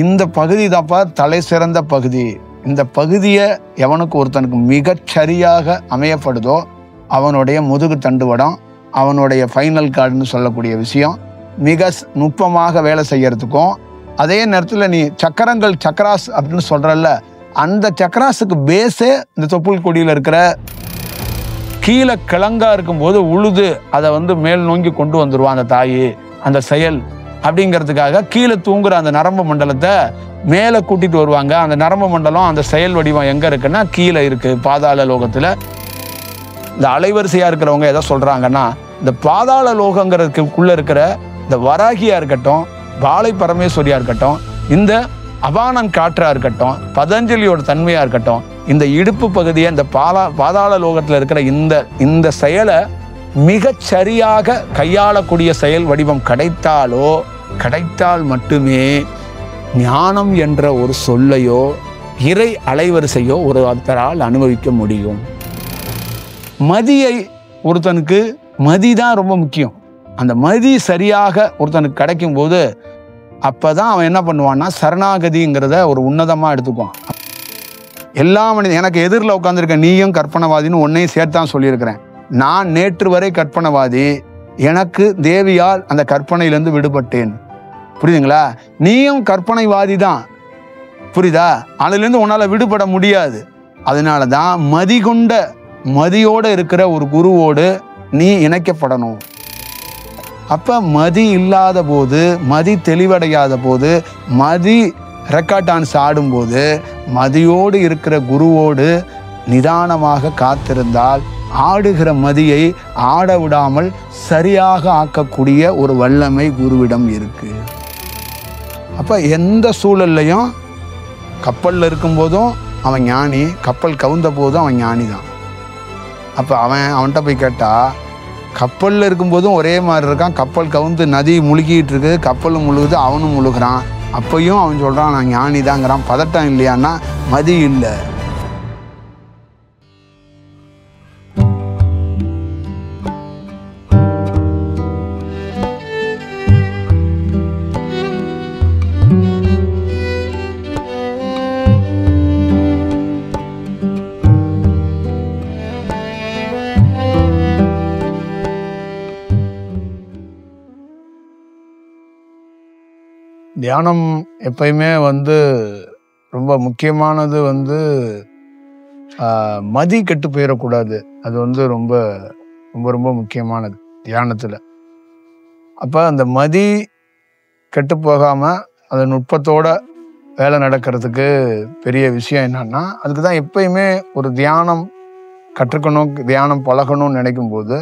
இந்த பகுதி தான்ப்பா தலை சிறந்த பகுதி. இந்த பகுதியை எவனுக்கு ஒருத்தனுக்கு மிகச்சரியாக அமையப்படுதோ அவனுடைய முதுகு தண்டுவடம், அவனுடைய ஃபைனல் கார்டுன்னு சொல்லக்கூடிய விஷயம் மிக நுட்பமாக வேலை செய்யறதுக்கும், அதே நேரத்தில் நீ சக்கராஸ் அப்படின்னு சொல்றல்ல, அந்த சக்கராஸுக்கு பேஸே இந்த தொப்புள் கொடியில் இருக்கிற கீழே கிழங்கா இருக்கும்போது உழுது அதை மேல் நோங்கி கொண்டு வந்துடுவான் அந்த தாய். அந்த செயல் அப்படிங்கிறதுக்காக கீழே தூங்குற அந்த நரம்பு மண்டலத்தை மேலே கூட்டிட்டு வருவாங்க. அந்த நரம்பு மண்டலம், அந்த செயல் வடிவம் எங்க இருக்குன்னா கீழே இருக்கு, பாதாள லோகத்துல. இந்த அலைவரிசையா இருக்கிறவங்க எதை சொல்றாங்கன்னா, இந்த பாதாள லோகங்கிறதுக்குள்ள இருக்கிற இந்த வராகியா இருக்கட்டும், பாலை பரமேஸ்வரியா இருக்கட்டும், இந்த அபானன் காற்றா இருக்கட்டும், பதஞ்சலியோட தன்மையா இருக்கட்டும், இந்த இடுப்பு பகுதியை இந்த பாதாள லோகத்துல இருக்கிற இந்த செயலை மிகச் சரியாக கையாளக்கூடிய செயல் வடிவம் கிடைத்தால் மட்டுமே ஞானம் என்ற ஒரு சொல்லையோ இறை அலைவரிசையோ ஒருத்தரால் அனுபவிக்க முடியும். மதியை ஒருத்தனுக்கு மதிதான் ரொம்ப முக்கியம். அந்த மதி சரியாக ஒருத்தனுக்கு கிடைக்கும் போது அப்பதான் அவன் என்ன பண்ணுவான்னா சரணாகதிங்கிறத ஒரு உன்னதமா எடுத்துக்குவான். எல்லா மனிதன் எனக்கு எதிரில் உட்காந்துருக்க நீயும் கற்பனைவாதின்னு ஒன்னையும் சேர்த்தான் சொல்லியிருக்கிறேன். நான் நேற்று வரை கற்பனைவாதி, எனக்கு தேவியால் அந்த கற்பனையிலேருந்து விடுபட்டேன். புரியுதுங்களா? நீயும் கற்பனைவாதி தான், புரியுதா? அதுலேருந்து உன்னால் விடுபட முடியாது. அதனால தான் மதியோடு இருக்கிற ஒரு குருவோடு நீ இணைக்கப்படணும். அப்போ மதி இல்லாத போது, மதி தெளிவடையாத போது, மதி ரெக்கார்ட் டான்ஸ் ஆடும்போது மதியோடு இருக்கிற குருவோடு நிதானமாக காத்திருந்தால் ஆடுகிற மதியை ஆட விடாமல் சரியாக ஆக்கக்கூடிய ஒரு வல்லமை குருவிடம் இருக்கு. அப்ப எந்த சூழல்லையும் கப்பல்ல இருக்கும்போதும் அவன் ஞானி, கப்பல் கவுந்த போதும் அவன் ஞானி தான். அப்ப அவன்கிட்ட போய் கேட்டா, கப்பல்ல இருக்கும்போதும் ஒரே மாதிரி இருக்கான், கப்பல் கவுந்து நதி முழுகிட்டு இருக்கு, கப்பலும் முழுகுது, அவனும் முழுகிறான், அப்பையும் அவன் சொல்றான் நான் ஞானி தாங்கிறான். பதட்டம் இல்லையான்னா மதி இல்லை. தியானம் எப்பயுமே ரொம்ப முக்கியமானது மதி கெட்டு போயிடக்கூடாது. அது ரொம்ப ரொம்ப ரொம்ப முக்கியமானது தியானத்தில். அப்போ அந்த மதி கெட்டு போகாமல் அந்த நுட்பத்தோட வேலை நடக்கிறதுக்கு பெரிய விஷயம் என்னன்னா, அதுக்கு தான் எப்பயுமே ஒரு தியானம் கற்றுக்கணும், தியானம் பழகணும்னு நினைக்கும் போது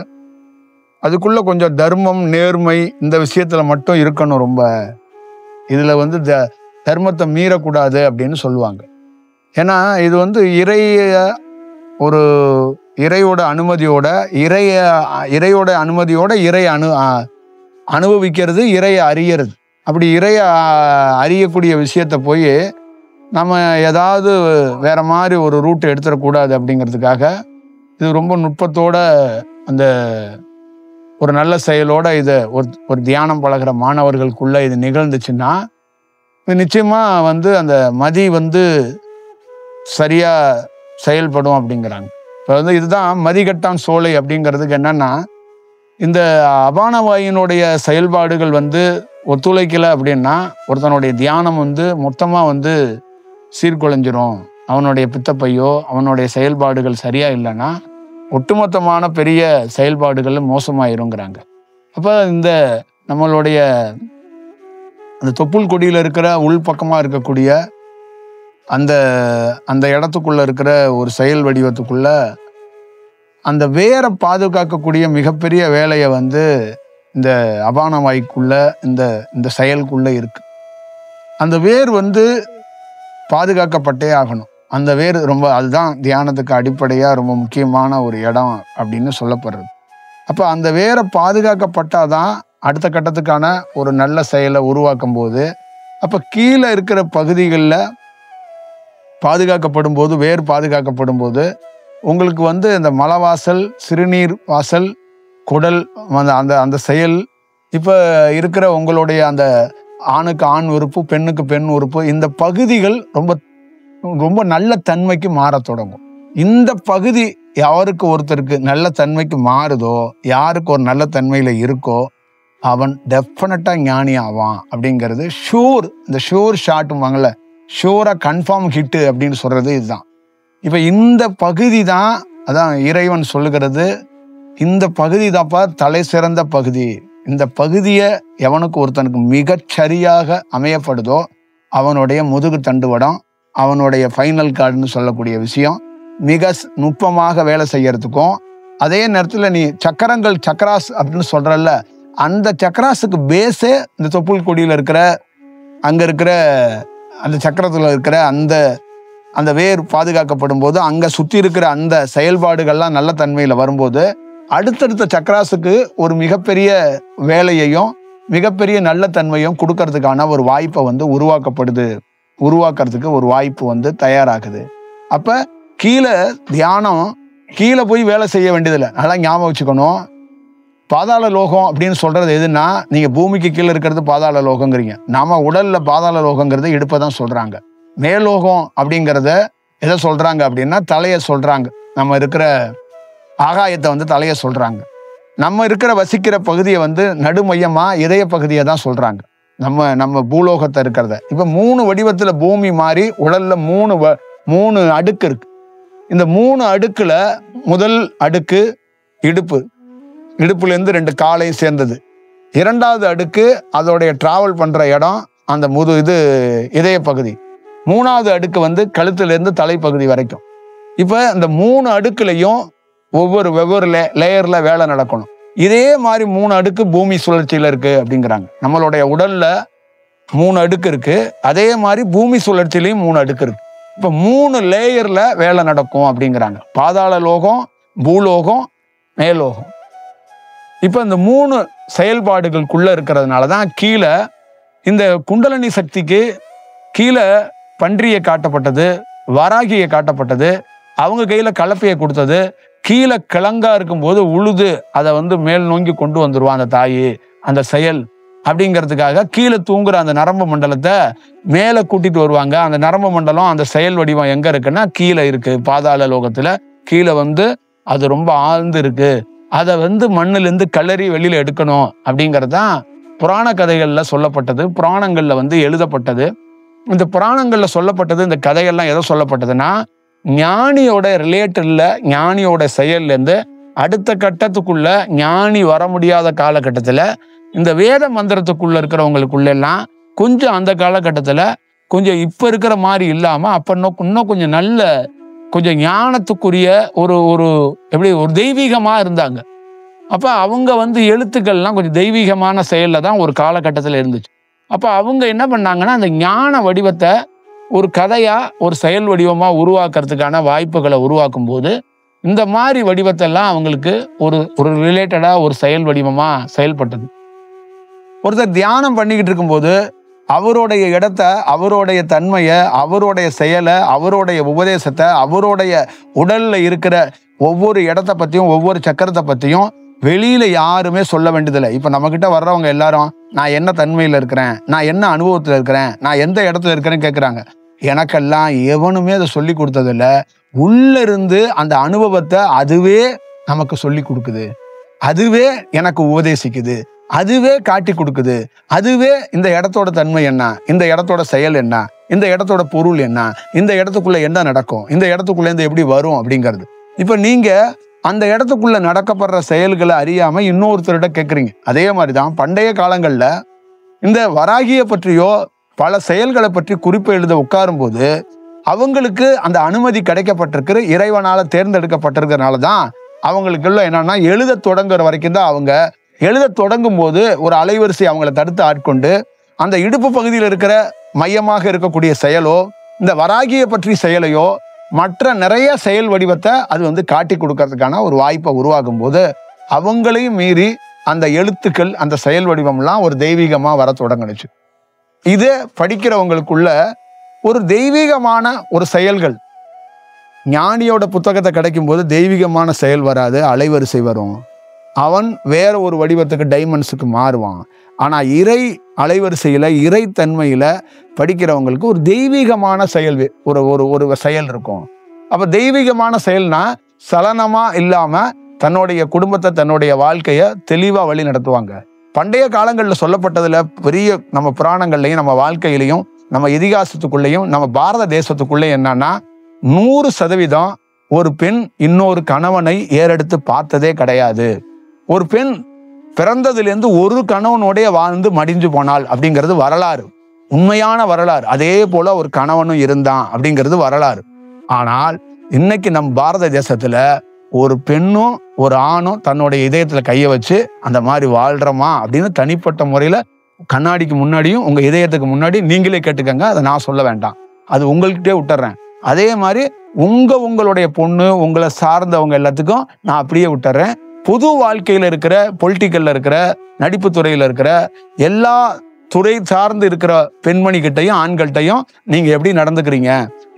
அதுக்குள்ள கொஞ்சம் தர்மம், நேர்மை இந்த விஷயத்தில் மட்டும் இருக்கணும். ரொம்ப இதில் தர்மத்தை மீறக்கூடாது அப்படின்னு சொல்லுவாங்க. ஏன்னா இது இறையோட அனுமதியோட இறை அனுபவிக்கிறது, இறையை அறியறது. அப்படி இறையை அறியக்கூடிய விஷயத்தை போய் நம்ம ஏதாவது வேற மாதிரி ஒரு ரூட் எடுத்துடக்கூடாது அப்படிங்கிறதுக்காக இது ரொம்ப நுட்பத்தோட அந்த ஒரு நல்ல செயலோட இதை ஒரு தியானம் பழகிற மாணவர்களுக்குள்ள இது நிகழ்ந்துச்சுன்னா நிச்சயமா அந்த மதி சரியா செயல்படும் அப்படிங்கிறாங்க. இப்போ இதுதான் மதிகட்டான் சோலை அப்படிங்கிறதுக்கு என்னன்னா, இந்த அபானவாயினுடைய செயல்பாடுகள் ஒத்துழைக்கலை அப்படின்னா ஒருத்தனுடைய தியானம் மொத்தமா சீர்குலைஞ்சிரும். அவனுடைய பித்தப்பையோ அவனுடைய செயல்பாடுகள் சரியா இல்லைன்னா ஒட்டுமொத்தமான பெரிய செயல்பாடுகள் மோசமாயிருங்கிறாங்க. அப்போ இந்த நம்மளுடைய அந்த தொப்புள் கொடியில் இருக்கிற உள்பக்கமாக இருக்கக்கூடிய அந்த இடத்துக்குள்ள இருக்கிற ஒரு செயல் வடிவத்துக்குள்ள அந்த வேரை பாதுகாக்கக்கூடிய மிகப்பெரிய வேலையை இந்த அபானவாய்க்குள்ள இந்த செயலுக்குள்ள இருக்கு. அந்த வேர் பாதுகாக்கப்பட்டே ஆகணும். அந்த வேர் அதுதான் தியானத்துக்கு அடிப்படையாக ரொம்ப முக்கியமான ஒரு இடம் அப்படின்னு சொல்லப்படுறது. அப்போ அந்த வேரை பாதுகாக்கப்பட்டாதான் அடுத்த கட்டத்துக்கான ஒரு நல்ல செயலை உருவாக்கும் போது, அப்போ கீழே இருக்கிற பகுதிகளில் பாதுகாக்கப்படும் போது, வேர் பாதுகாக்கப்படும் போது உங்களுக்கு இந்த மலவாசல், சிறுநீர் வாசல், குடல் அந்த செயல், இப்போ இருக்கிற உங்களுடைய அந்த ஆணுக்கு ஆண் உறுப்பு, பெண்ணுக்கு பெண் உறுப்பு, இந்த பகுதிகள் ரொம்ப ரொம்ப நல்ல தன்மைக்கு மாறத் தொடங்கும். இந்த பகுதி யாருக்கு ஒருத்தருக்கு நல்ல தன்மைக்கு மாறுதோ, யாருக்கு ஒரு நல்ல தன்மையில இருக்கோ, அவன் டெஃபினட்டா ஞானி ஆவான் அப்படிங்கிறது ஷூர். இந்த ஷூர் ஷாட்டுவாங்கல்ல, ஷூரா கன்ஃபார்ம் ஹிட்டு அப்படின்னு சொல்றது இதுதான். இப்ப இந்த பகுதி தான், அதான் இறைவன் சொல்லுகிறது, இந்த பகுதி தான்ப்பா தலை சிறந்த பகுதி. இந்த பகுதியை எவனுக்கு ஒருத்தனுக்கு மிகச்சரியாக அமையப்படுதோ அவனுடைய முதுகு தண்டுவடம், அவனுடைய ஃபைனல் கார்டுன்னு சொல்லக்கூடிய விஷயம் மிக நுட்பமாக வேலை செய்யறதுக்கும், அதே நேரத்தில் நீ சக்கரங்கள் சக்கராஸ் அப்படின்னு சொல்றல்ல, அந்த சக்கராஸுக்கு பேஸே இந்த தொப்புள் கொடியில் இருக்கிற அங்க இருக்கிற அந்த சக்கரத்தில் இருக்கிற அந்த வேர் பாதுகாக்கப்படும் போது அங்க சுத்தி இருக்கிற அந்த செயல்பாடுகள்லாம் நல்ல தன்மையில வரும்போது அடுத்தடுத்த சக்கராஸுக்கு ஒரு மிகப்பெரிய வேலையையும் மிகப்பெரிய நல்ல தன்மையும் கொடுக்கறதுக்கான ஒரு வாய்ப்பை உருவாக்குறதுக்கு ஒரு வாய்ப்பு தயாராகுது. அப்ப கீழே தியானம் கீழே போய் வேலை செய்ய வேண்டியதில்லை. நல்லா ஞாபகம் வச்சுக்கணும். பாதாள லோகம் அப்படின்னு சொல்றது எதுன்னா, நீங்க பூமிக்கு கீழே இருக்கிறது பாதாள லோகங்கிறீங்க. நாம உடல்ல பாதாள லோகங்கிறது இடுப்பை தான் சொல்றாங்க. மேலோகம் அப்படிங்கிறத எதை சொல்றாங்க அப்படின்னா தலையை சொல்றாங்க. நம்ம இருக்கிற ஆகாயத்தை தலையை சொல்றாங்க. நம்ம இருக்கிற வசிக்கிற பகுதியை நடுமையமா இதய பகுதியை தான் சொல்றாங்க. நம்ம பூலோகத்தை இருக்கிறத இப்ப 3 வடிவத்துல பூமி மாறி உடல்ல 3 அடுக்கு இருக்கு. இந்த 3 அடுக்குல முதல் அடுக்கு இடுப்புல இருந்து 2 காலையும் சேர்ந்தது. 2வது அடுக்கு அதோடைய டிராவல் பண்ற இடம் அந்த இதய பகுதி. 3வது அடுக்கு கழுத்துல இருந்து தலைப்பகுதி வரைக்கும். இப்ப இந்த 3 அடுக்குலையும் வெவ்வேறு லேயர்ல வேலை நடக்கணும். இதே மாதிரி 3 அடுக்கு பூமி சுழற்சியில இருக்கு அப்படிங்கிறாங்க. நம்மளுடைய உடல்ல 3 அடுக்கு இருக்கு. அதே மாதிரி பூமி சுழற்சியிலையும் 3 அடுக்கு இருக்கு. இப்ப 3 லேயர்ல வேலை நடக்கும் அப்படிங்கிறாங்க. பாதாள லோகம், பூலோகம், மேலோகம். இப்ப இந்த 3 செயல்பாடுகளுக்குள்ள இருக்கிறதுனாலதான் கீழே இந்த குண்டலினி சக்திக்கு கீழே பன்றியை காட்டப்பட்டது, வராகியை காட்டப்பட்டது, அவங்க கையில கலப்பையை கொடுத்தது. கீழே கிழங்கா இருக்கும்போது உழுது அதை மேல் நோங்கி கொண்டு வந்துருவான் அந்த தாயி. அந்த செயல் அப்படிங்கிறதுக்காக கீழே தூங்குற அந்த நரம்பு மண்டலத்தை மேலே கூட்டிட்டு வருவாங்க. அந்த நரம்பு மண்டலம் அந்த செயல் வடிவம் எங்க இருக்குன்னா கீழே இருக்கு. பாதாள லோகத்துல கீழே அது ரொம்ப ஆழ்ந்து இருக்கு. அதை மண்ணிலிருந்து கல்லறி வெளியில எடுக்கணும் அப்படிங்கறதுதான் புராண கதைகள்ல சொல்லப்பட்டது, புராணங்கள்ல எழுதப்பட்டது. இந்த புராணங்கள்ல சொல்லப்பட்டது, இந்த கதைகள்லாம் எதை சொல்லப்பட்டதுன்னா, ஞானியோட ரிலேட்டட்ல ஞானியோட செயல்ல இருந்து அடுத்த கட்டத்துக்குள்ள ஞானி வர முடியாத காலகட்டத்துல இந்த வேத மந்திரத்துக்குள்ள இருக்கிறவங்களுக்குள்ள எல்லாம் கொஞ்சம் அந்த காலகட்டத்துல கொஞ்சம் இப்ப இருக்கிற மாதிரி இல்லாம அப்ப இன்னும் கொஞ்சம் நல்ல கொஞ்சம் ஞானத்துக்குரிய ஒரு தெய்வீகமா இருந்தாங்க. அப்ப அவங்க எழுத்துக்கள்லாம் கொஞ்சம் தெய்வீகமான செயல்ல தான் ஒரு காலகட்டத்துல இருந்துச்சு. அப்ப அவங்க என்ன பண்ணாங்கன்னா, அந்த ஞான வடிவத்தை ஒரு கதையா ஒரு செயல் வடிவமா உருவாக்குறதுக்கான வாய்ப்புகளை உருவாக்கும் போது இந்த மாதிரி வடிவத்தெல்லாம் அவங்களுக்கு ஒரு ரிலேட்டடா ஒரு செயல் வடிவமா செயல்பட்டது. ஒருத்தர் தியானம் பண்ணிக்கிட்டு இருக்கும்போது அவருடைய இடத்த, அவருடைய தன்மையை, அவருடைய செயலை, அவருடைய உபதேசத்தை, அவருடைய உடல்ல இருக்கிற ஒவ்வொரு இடத்த பத்தியும் ஒவ்வொரு சக்கரத்தை பத்தியும் வெளியில யாருமே சொல்ல வேண்டியதில்லை. இப்ப நம்ம கிட்ட வர்றவங்க எல்லாரும் நான் என்ன தன்மையில இருக்கிறேன், நான் என்ன அனுபவத்துல இருக்கிறேன், நான் எந்த இடத்துல இருக்கிறேன்னு கேட்குறாங்க. எனக்கெல்லாம் எவனுமே அதை சொல்லி கொடுத்ததில்ல. உள்ள இருந்து அந்த அனுபவத்தை அதுவே நமக்கு சொல்லி கொடுக்குது, அதுவே எனக்கு உபதேசிக்குது, அதுவே காட்டி கொடுக்குது. அதுவே இந்த இடத்தோட தன்மை என்ன, இந்த இடத்தோட செயல் என்ன, இந்த இடத்தோட பொருள் என்ன, இந்த இடத்துக்குள்ள என்ன நடக்கும், இந்த இடத்துக்குள்ள இருந்து எப்படி வரும் அப்படிங்கிறது. இப்ப நீங்க அந்த இடத்துக்குள்ள நடக்கப்படுற செயல்களை அறியாம இன்னொருத்தர்கிட்ட கேட்குறீங்க. அதே மாதிரிதான் பண்டைய காலங்கள்ல இந்த வராகியை பற்றியோ பல செயல்களை பற்றி குறிப்பு எழுத உட்காரும் போது அவங்களுக்கு அந்த அனுமதி கிடைக்கப்பட்டிருக்கு, இறைவனால தேர்ந்தெடுக்கப்பட்டிருக்கிறதுனால தான் அவங்களுக்குள்ள என்னன்னா எழுத தொடங்குற வரைக்கும் தான். அவங்க எழுத தொடங்கும் போது ஒரு அலைவரிசை அவங்களை தடுத்து ஆட்கொண்டு அந்த இடுப்பு பகுதியில் இருக்கிற மையமாக இருக்கக்கூடிய செயலோ இந்த வராகியை பற்றி செயலையோ மற்ற நிறைய செயல் வடிவத்தை அது காட்டி கொடுக்கறதுக்கான ஒரு வாய்ப்பை உருவாக்கும் போது அவங்களையும் மீறி அந்த எழுத்துக்கள் அந்த செயல் வடிவம்லாம் ஒரு தெய்வீகமா வர தொடங்குனுச்சு. இது படிக்கிறவங்களுக்குள்ள ஒரு தெய்வீகமான ஒரு செயல்கள். ஞானியோட புத்தகத்தை கிடைக்கும் போது தெய்வீகமான செயல் வராது, அலைவரிசை வரும். அவன் வேற ஒரு வடிவத்துக்கு டைமென்ஸுக்கு மாறுவான். ஆனா இறை அலைவரிசையில் இறைத்தன்மையில் படிக்கிறவங்களுக்கு ஒரு தெய்வீகமான செயல் ஒரு ஒரு ஒரு செயல் இருக்கும். அப்போ தெய்வீகமான செயல்னா சலனமாக இல்லாமல் தன்னுடைய குடும்பத்தை தன்னுடைய வாழ்க்கையை தெளிவாக வழி நடத்துவாங்க. பண்டைய காலங்களில் சொல்லப்பட்டதில் பெரிய நம்ம புராணங்கள்லையும் நம்ம வாழ்க்கையிலையும் நம்ம இதிகாசத்துக்குள்ளேயும் நம்ம பாரத தேசத்துக்குள்ளேயும் என்னன்னா 100% ஒரு பெண் இன்னொரு கணவனை ஏறெடுத்து பார்த்ததே கிடையாது. ஒரு பெண் பிறந்ததுலேருந்து ஒரு கணவனோடைய வாழ்ந்து மடிஞ்சு போனாள் அப்படிங்கிறது வரலாறு, உண்மையான வரலாறு. அதே போல ஒரு கணவனும் இருந்தான் அப்படிங்கிறது வரலாறு. ஆனால் இன்னைக்கு நம் பாரத தேசத்துல ஒரு பெண்ணும் ஒரு ஆணும் தன்னுடைய இதயத்துல கையை வச்சு அந்த மாதிரி வாழ்றோமா அப்படின்னு தனிப்பட்ட முறையில கண்ணாடிக்கு முன்னாடியும் உங்க இதயத்துக்கு முன்னாடி நீங்களே கேட்டுக்கங்க. அதை நான் சொல்ல வேண்டாம், அது உங்கள்கிட்டே விட்டுறேன். அதே மாதிரி உங்களுடைய பொண்ணு உங்களை சார்ந்தவங்க எல்லாத்துக்கும் நான் அப்படியே விட்டுறேன். பொது வாழ்க்கையில இருக்கிற பொலிட்டிக்கல்ல இருக்கிற நடிப்பு துறையில இருக்கிற எல்லா துறை சார்ந்து இருக்கிற பெண்மணி கிட்டையும் ஆண்கள்கிட்டையும் நீங்க எப்படி நடந்துக்கிறீங்க,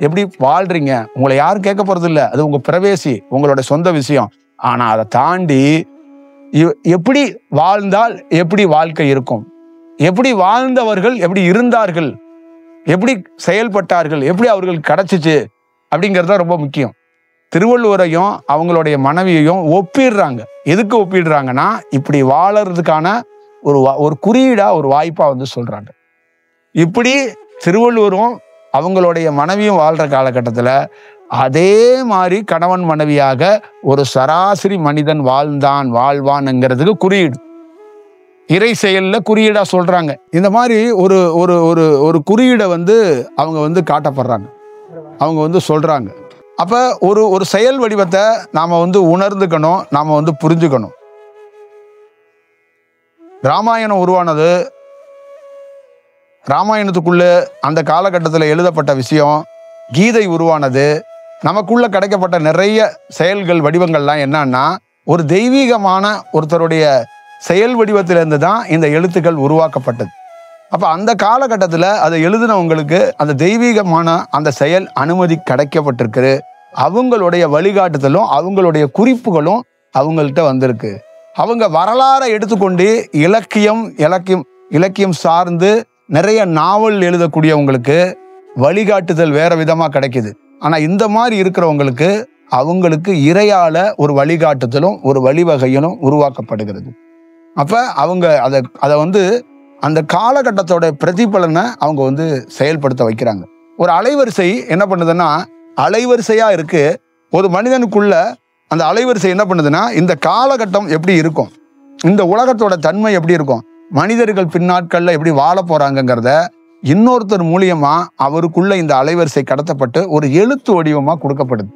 எப்படி வாழ்றீங்க, உங்களை யாரும் கேட்க போறது இல்லை. அது உங்க பிரவேசி, உங்களோட சொந்த விஷயம். ஆனா அதை தாண்டி எப்படி வாழ்ந்தால் எப்படி வாழ்க்கை இருக்கும், எப்படி வாழ்ந்தவர்கள் எப்படி இருந்தார்கள், எப்படி செயல்பட்டார்கள், எப்படி அவர்களுக்கு கிடைச்சிச்சு அப்படிங்கிறது ரொம்ப முக்கியம். திருவள்ளுவரையும் அவங்களுடைய மனைவியையும் ஒப்பிடுறாங்க. எதுக்கு ஒப்பிடுறாங்கன்னா இப்படி வாழறதுக்கான ஒரு குறியீடா ஒரு வாய்ப்பா சொல்றாங்க. இப்படி திருவள்ளுவரும் அவங்களுடைய மனைவியும் வாழ்ற காலகட்டத்தில் அதே மாதிரி கணவன் மனைவியாக ஒரு சராசரி மனிதன் வாழ்வான்ங்கிறதுக்கு குறியீடு இறை செயல்ல குறியீடா சொல்றாங்க. இந்த மாதிரி ஒரு ஒரு ஒரு ஒரு குறியீடை அவங்க காட்டப்படுறாங்க, அவங்க சொல்றாங்க. அப்ப ஒரு செயல் வடிவத்தை நாம உணர்ந்துக்கணும், நாம புரிஞ்சுக்கணும். ராமாயணம் உருவானது, ராமாயணத்துக்குள்ள அந்த காலகட்டத்தில் எழுதப்பட்ட விஷயம், கீதை உருவானது, நமக்குள்ள கிடைக்கப்பட்ட நிறைய செயல்கள் வடிவங்கள்லாம் என்னன்னா ஒரு தெய்வீகமான ஒருத்தருடைய செயல் வடிவத்திலிருந்து தான் இந்த எழுத்துக்கள் உருவாக்கப்பட்டது. அப்ப அந்த காலகட்டத்தில் அதை எழுதினவங்களுக்கு அந்த தெய்வீகமான அந்த செயல் அனுமதி கிடைக்கப்பட்டிருக்கு. அவங்களுடைய வழிகாட்டுதலும் அவங்களுடைய குறிப்புகளும் அவங்கள்ட்ட வந்திருக்கு. அவங்க வரலாறை எடுத்துக்கொண்டு இலக்கியம் சார்ந்து நிறைய நாவல் எழுதக்கூடியவங்களுக்கு வழிகாட்டுதல் வேற விதமா கிடைக்குது. ஆனா இந்த மாதிரி இருக்கிறவங்களுக்கு அவங்களுக்கு இறையால ஒரு வழிகாட்டுதலும் ஒரு வழிவகையிலும் உருவாக்கப்படுகிறது. அப்ப அவங்க அதை அந்த காலகட்டத்தோட பிரதிபலனை அவங்க செயல்படுத்த வைக்கிறாங்க. ஒரு அலைவரிசை என்ன பண்ணுதுன்னா அலைவரிசையா இருக்கு. ஒரு மனிதனுக்குள்ள அந்த அலைவரிசை என்ன பண்ணுதுன்னா இந்த காலகட்டம் எப்படி இருக்கும், இந்த உலகத்தோட தன்மை எப்படி இருக்கும், மனிதர்கள் பின்னாட்கள்ல எப்படி வாழ போறாங்கிறத இன்னொருத்தர் மூலியமா அவருக்குள்ள இந்த அலைவரிசை கடத்தப்பட்டு ஒரு எழுத்து வடிவமா கொடுக்கப்படுது.